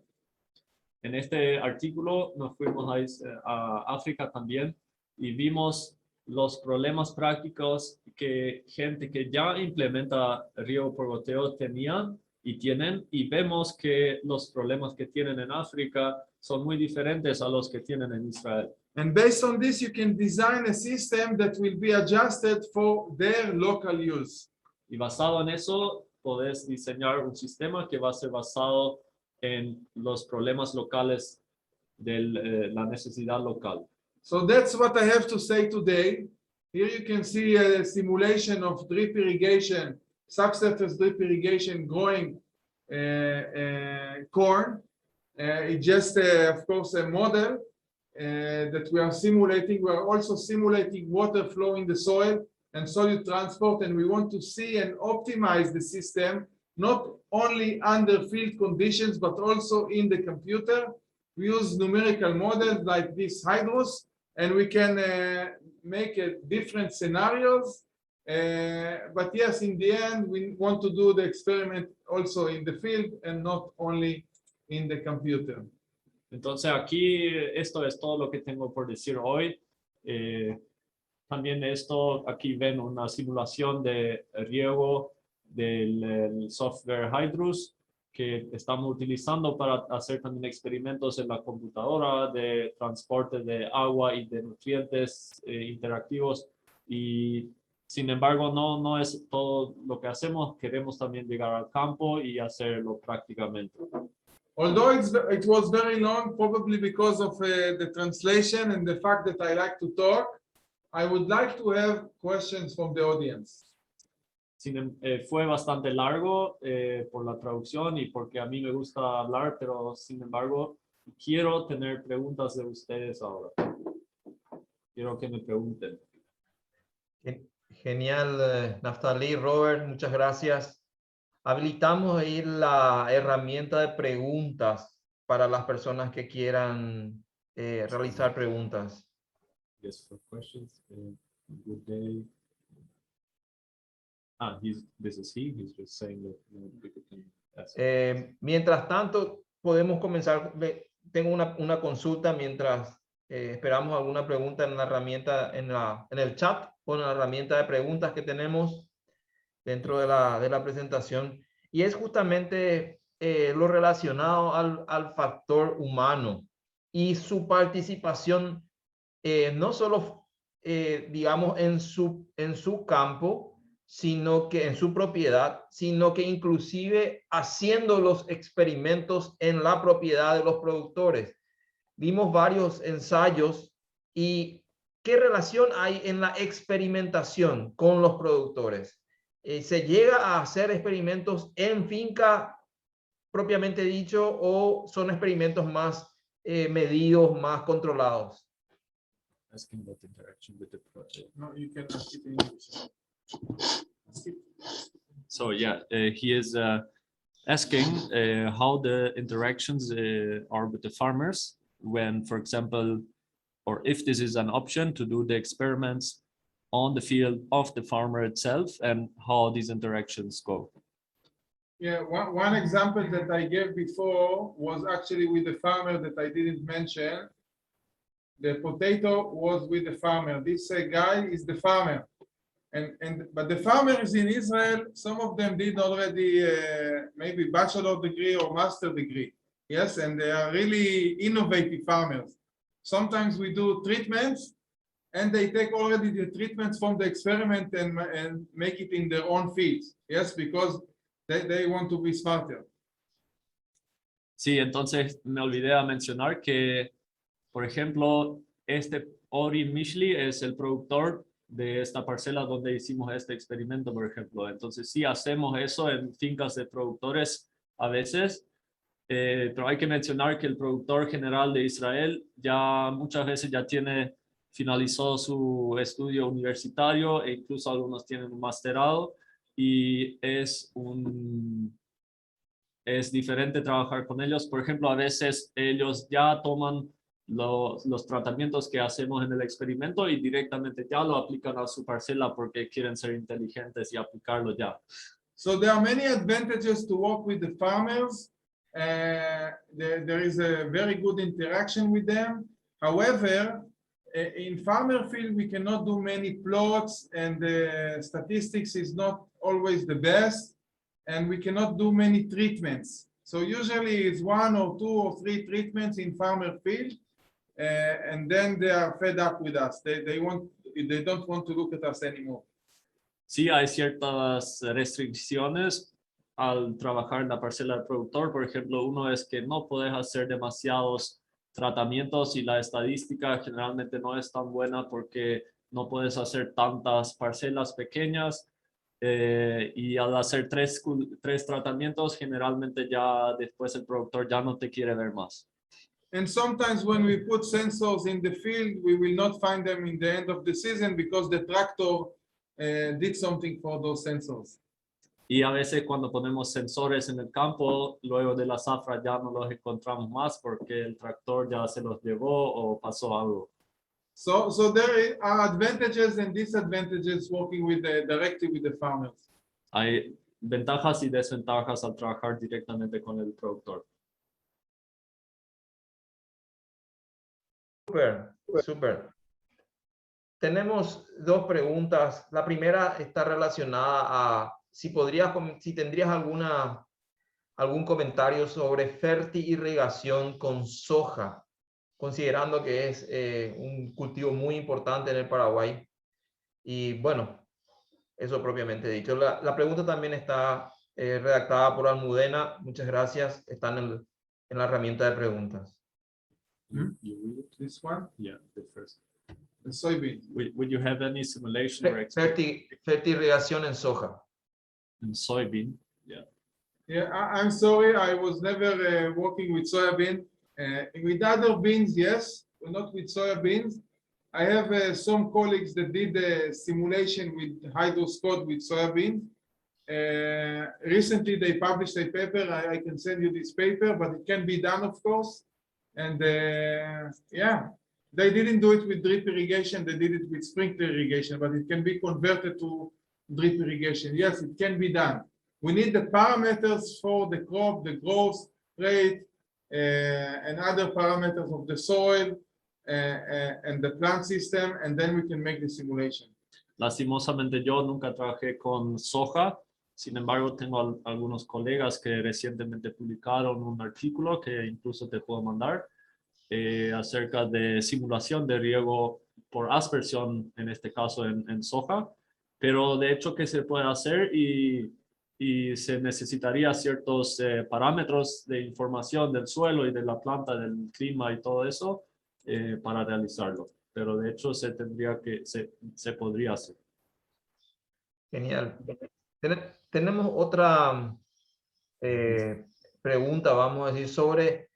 En este artículo nos fuimos a África también y vimos los problemas prácticos que gente que ya implementa riego por goteo tenía y vemos que los problemas que tienen en África son muy diferentes a los que tienen en Israel. And based on this, you can design a system that will be adjusted for their local use. Y basado en eso, podés diseñar un sistema que va a ser basado en los problemas locales de la necesidad local. So that's what I have to say today. Here you can see a simulation of drip irrigation, subsurface drip irrigation growing corn. It's just, of course, a model that we are simulating. We are also simulating water flow in the soil and solute transport, and we want to see and optimize the system, not only under field conditions, but also in the computer. We use numerical models like this Hydrus, and we can make different scenarios. But yes, in the end, we want to do the experiment also in the field and not only in the computer. Entonces aquí esto es todo lo que tengo por decir hoy. También esto, aquí ven una simulación de riego del software Hydrus que estamos utilizando para hacer también experimentos en la computadora de transporte de agua y de nutrientes interactivos. Y sin embargo, no es todo lo que hacemos. Queremos también llegar al campo y hacerlo prácticamente. Although it was very long, probably because of the translation and the fact that I like to talk, I would like to have questions from the audience. Fue bastante largo por la traducción y porque a mí me gusta hablar, pero sin embargo, quiero tener preguntas de ustedes ahora. Quiero que me pregunten. Genial, Naftali, Robert, muchas gracias. Habilitamos ahí la herramienta de preguntas para las personas que quieran realizar preguntas. Yes, for questions. Good day. This is he. He's just saying that people can ask. Mientras tanto, podemos comenzar. Tengo una consulta mientras esperamos alguna pregunta en la herramienta, en el chat o en la herramienta de preguntas que tenemos dentro de la presentación, y es justamente lo relacionado al factor humano y su participación no solo digamos en su campo, sino que en su propiedad, sino que inclusive haciendo los experimentos en la propiedad de los productores. Vimos varios ensayos, y ¿qué relación hay en la experimentación con los productores? ¿Se llega a hacer experimentos en finca propiamente dicho, o son experimentos más medidos, más controlados? Asking about the interaction with the project. No, you can ask it in English. So yeah, he is asking how the interactions are with the farmers when, for example, or if this is an option to do the experiments on the field of the farmer itself, and how these interactions go. Yeah, one example that I gave before was actually with the farmer that I didn't mention. The potato was with the farmer. This guy is the farmer. But the farmers in Israel, some of them did already maybe bachelor degree or master degree. Yes, and they are really innovative farmers. Sometimes we do treatments, and they take already the treatments from the experiment and make it in their own fields. Yes, because they want to be smarter. Sí, entonces me olvidé de mencionar que, por ejemplo, Ori Mishli es el productor de esta parcela donde hicimos este experimento, por ejemplo. Entonces sí hacemos eso en fincas de productores a veces, pero hay que mencionar que el productor general de Israel ya muchas veces ya finalizó su estudio universitario, e incluso algunos tienen un masterado, y es diferente trabajar con ellos. Por ejemplo, a veces ellos ya toman los tratamientos que hacemos en el experimento y directamente ya lo aplican a su parcela porque quieren ser inteligentes y aplicarlo ya. So there are many advantages to work with the farmers. There is a very good interaction with them. However, in farmer field, we cannot do many plots, and the statistics is not always the best. and we cannot do many treatments. So usually it's 1 or 2 or 3 treatments in farmer field, and then they are fed up with us. They don't want to look at us anymore. Sí, hay ciertas restricciones al trabajar en la parcela del productor. Por ejemplo, uno es que no puedes hacer demasiados tratamientos y la estadística generalmente no es tan buena porque no puedes hacer tantas parcelas pequeñas. Y al hacer tres tratamientos, generalmente ya después el productor ya no te quiere ver más. And sometimes when we put sensors in the field, we will not find them in the end of the season because the tractor did something for those sensors. Y a veces cuando ponemos sensores en el campo, luego de la zafra ya no los encontramos más porque el tractor ya se los llevó o pasó algo. So there are advantages and disadvantages working with directly with the farmers. Hay ventajas y desventajas al trabajar directamente con el productor. Súper, súper. Tenemos dos preguntas. La primera está relacionada a si tendrías algún comentario sobre fertirrigación con soja, considerando que es un cultivo muy importante en el Paraguay. Y bueno, eso propiamente dicho. La pregunta también está redactada por Almudena. Muchas gracias. Está en la herramienta de preguntas. You read it? This one, Yeah, the first. the soybean. Would you have any simulation or Fertirrigación en soja. in soybean? Yeah. Yeah, I'm sorry, I was never working with soybean. With other beans, yes, but not with soybeans. I have some colleagues that did a simulation with hydroscod with soybean. Recently, they published a paper. I can send you this paper, but it can be done, of course. And yeah, they didn't do it with drip irrigation. They did it with sprinkler irrigation, but it can be converted to drip irrigation. Yes, it can be done. We need the parameters for the crop, the growth rate, and other parameters of the soil and the plant system, and then we can make the simulation. Lastimosamente yo nunca trabajé con soja, sin embargo tengo algunos colegas que recientemente publicaron un artículo que incluso te puedo mandar acerca de simulación de riego por aspersión, en este caso en soja, pero de hecho que se puede hacer y se necesitaría ciertos parámetros de información del suelo y de la planta, del clima y todo eso para realizarlo. Pero de hecho se podría hacer. Genial. Tenemos otra pregunta, vamos a decir, sobre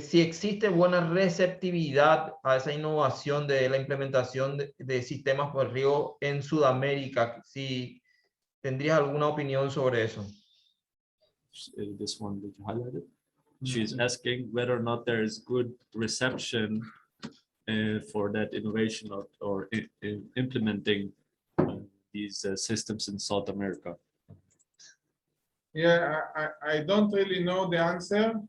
si existe buena receptividad a esa innovación de la implementación de sistemas por riego en Sudamérica. Si tendrías alguna opinión sobre eso. This one that you highlighted. She's asking whether or not there is good reception for that innovation or implementing these systems in South America. Yeah, I don't really know the answer.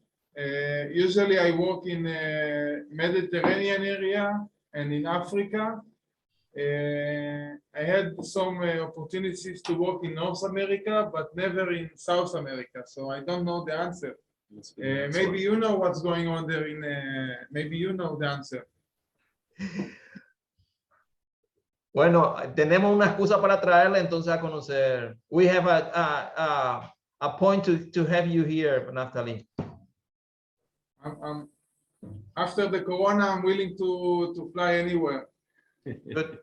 Usually I work in Mediterranean area and in Africa. I had some opportunities to work in North America, but never in South America. So I don't know the answer. Maybe you know what's going on there maybe you know the answer. Bueno, tenemos una excusa para traerle entonces a conocer. We have a point to have you here, Naftali. After the corona, I'm willing to fly anywhere. Good.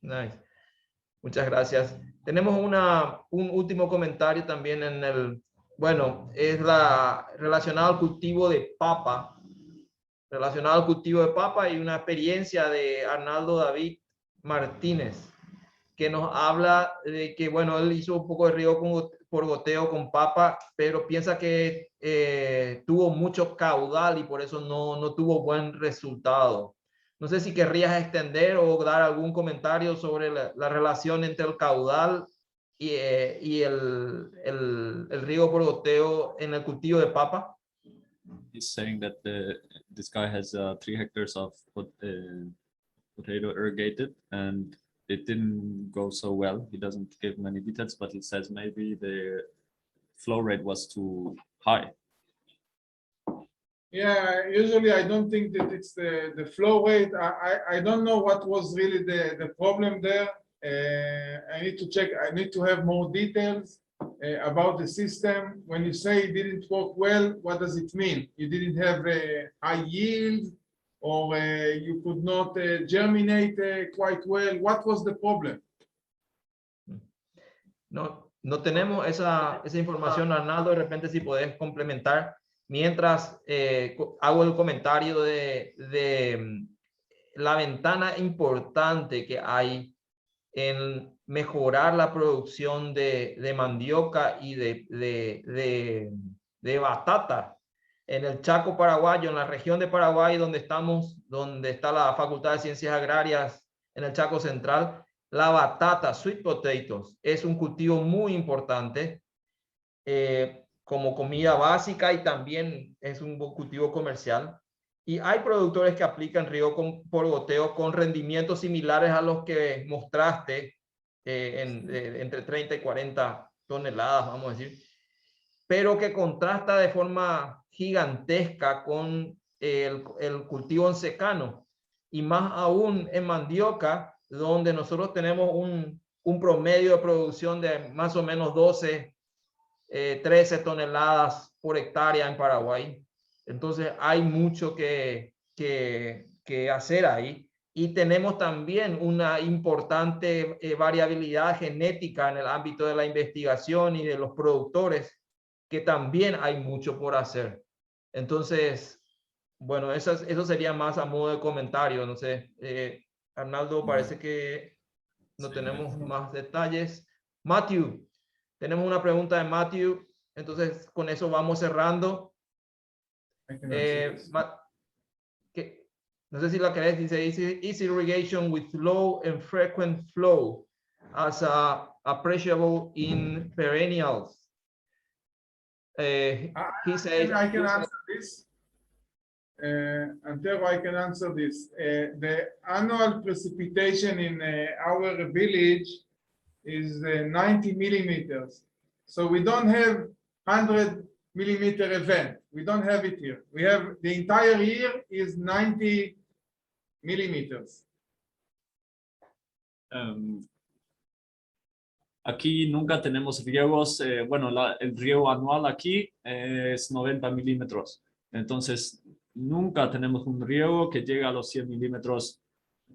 Nice. Muchas gracias. Tenemos un último comentario también bueno, es relacionado al cultivo de papa. Relacionado al cultivo de papa y una experiencia de Arnaldo David Martínez, que nos habla de que, bueno, él hizo un poco de riego por goteo con papa, pero piensa que tuvo mucho caudal y por eso no tuvo buen resultado. No sé si querrías extender o dar algún comentario sobre la relación entre el caudal y el riego por goteo en el cultivo de papa. He's saying that this guy has 3 hectares of potato irrigated and it didn't go so well. He doesn't give many details, but he says maybe the flow rate was too high. Yeah, usually I don't think that it's the flow rate. I don't know what was really the problem there. I need to check. I need to have more details about the system. When you say it didn't work well, what does it mean? You didn't have a high yield, or you could not germinate quite well. What was the problem? No tenemos esa información, Arnaldo. De repente, si podés complementar mientras hago el comentario de la ventana importante que hay en mejorar la producción de mandioca y de batata en el Chaco paraguayo, en la región de Paraguay donde estamos, donde está la Facultad de Ciencias Agrarias en el Chaco Central. La batata, sweet potatoes, es un cultivo muy importante como comida básica, y también es un cultivo comercial. Y hay productores que aplican riego por goteo con rendimientos similares a los que mostraste, entre 30 y 40 toneladas, vamos a decir, pero que contrasta de forma gigantesca con el cultivo en secano, y más aún en mandioca, donde nosotros tenemos un promedio de producción de más o menos 13 toneladas por hectárea en Paraguay. Entonces hay mucho que hacer ahí, y tenemos también una importante variabilidad genética en el ámbito de la investigación y de los productores, que también hay mucho por hacer. Entonces, bueno, eso sería más a modo de comentario. No sé, Arnaldo, parece que no tenemos más detalles. Matthew, tenemos una pregunta de Matthew, entonces con eso vamos cerrando. No sé si la querés. Dice, is irrigation with low and frequent flow as appreciable in perennials? He says, I can answer this. Antero, I can answer this. The annual precipitation in our village is 90 millimeters. So we don't have 100 millimeter event. We don't have it here. We have the entire year is 90 millimeters. Aquí nunca tenemos riegos. Bueno, el riego anual aquí es 90 milímetros. Entonces, nunca tenemos un riego que llegue a los 100 milímetros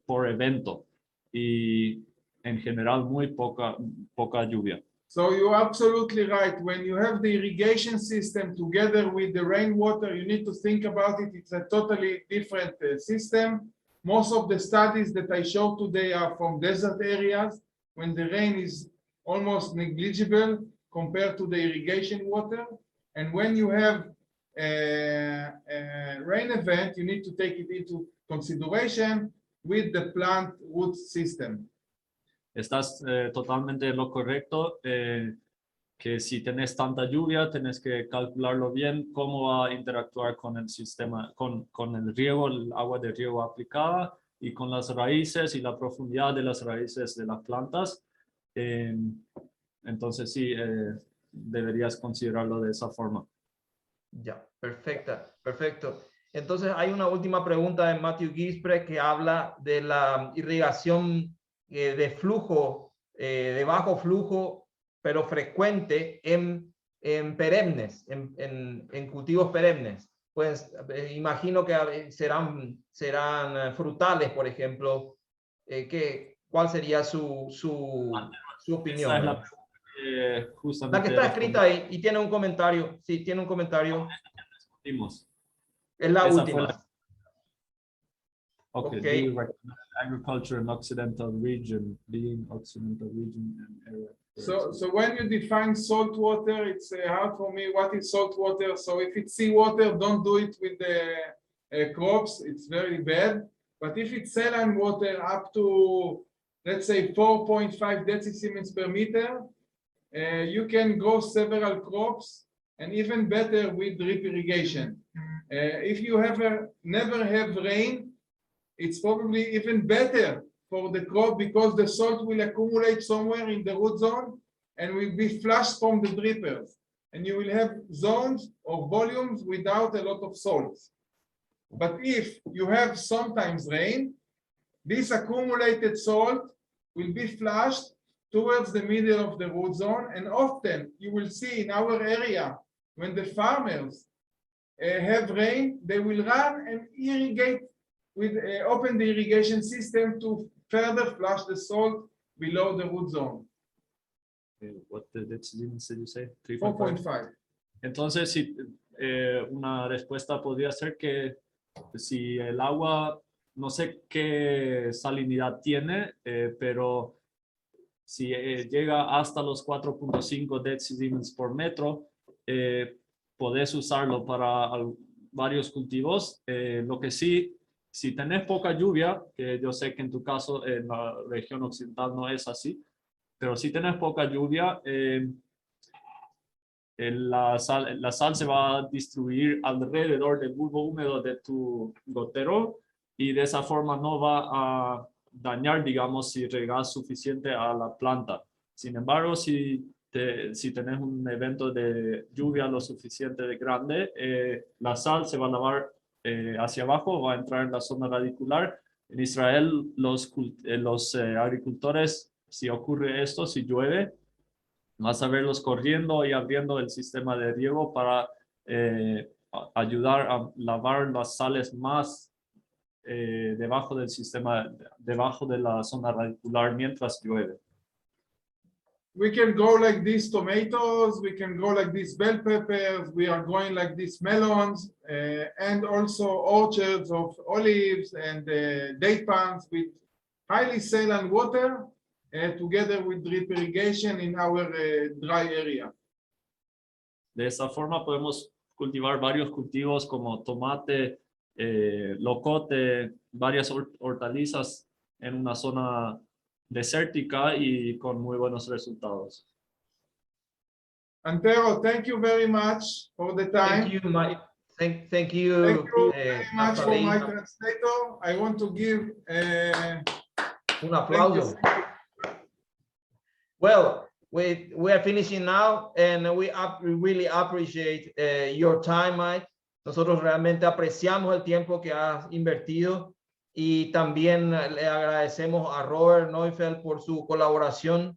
por evento. Y en general, muy poca lluvia. So you're absolutely right. When you have the irrigation system together with the rainwater, you need to think about it. It's a totally different system. Most of the studies that I showed today are from desert areas when the rain is almost negligible compared to the irrigation water. And when you have a rain event, you need to take it into consideration with the plant root system. Estás totalmente en lo correcto, que si tenés tanta lluvia, tenés que calcularlo bien, cómo va a interactuar con el sistema, con el riego, el agua de riego aplicada, y con las raíces y la profundidad de las raíces de las plantas. Entonces sí, deberías considerarlo de esa forma. Ya, perfecto. Entonces hay una última pregunta de Matthew Gisprecht, que habla de la irrigación de flujo, de bajo flujo, pero frecuente en perennes, en cultivos perennes. Pues imagino que serán frutales, por ejemplo. ¿Cuál sería su opinión? Esa es la justamente la que está escrita ahí, y tiene un comentario. Sí, tiene un comentario. Es la última. Okay. Do you recommend agriculture in Occidental region, being Occidental region and area? So when you define salt water, it's hard for me. What is salt water? So if it's seawater, don't do it with the crops. It's very bad. But if it's saline water up to, let's say, 4.5 decisiemens per meter, you can grow several crops, and even better with drip irrigation. If you never have rain, it's probably even better for the crop, because the salt will accumulate somewhere in the root zone and will be flushed from the drippers. and you will have zones or volumes without a lot of salts. But if you have sometimes rain, this accumulated salt will be flushed towards the middle of the root zone, and often you will see in our area when the farmers have rain, they will run and irrigate with open the irrigation system to further flush the salt below the root zone. What did you say? 4.5. Entonces, si, una respuesta podría ser que si el agua, no sé qué salinidad tiene, pero si llega hasta los 4.5 decilitros por metro, podés usarlo para varios cultivos. Lo que sí, si tenés poca lluvia, que yo sé que en tu caso en la región occidental no es así, pero si tenés poca lluvia, la sal se va a distribuir alrededor del bulbo húmedo de tu gotero y de esa forma no va a dañar, digamos, si regas suficiente a la planta. Sin embargo, si tenés un evento de lluvia lo suficiente de grande, la sal se va a lavar hacia abajo, va a entrar en la zona radicular. En Israel, los agricultores, si ocurre esto, si llueve, vas a verlos corriendo y abriendo el sistema de riego para ayudar a lavar las sales más debajo del sistema, debajo de la zona radicular mientras llueve. We can go like these tomatoes, we can go like these bell peppers, we are going like these melons, and also orchards of olives and date palms with highly saline water, together with drip irrigation in our dry area. De esa forma podemos cultivar varios cultivos como tomate, locote, varias hortalizas en una zona desértica y con muy buenos resultados. Antero, thank you very much for the time. Thank you, Mike. Thank you, Thank you very much for Naftali. my translator. I want to give Un aplauso. Well, we are finishing now, and we really appreciate your time, Mike. Nosotros realmente apreciamos el tiempo que has invertido y también le agradecemos a Robert Neufeld por su colaboración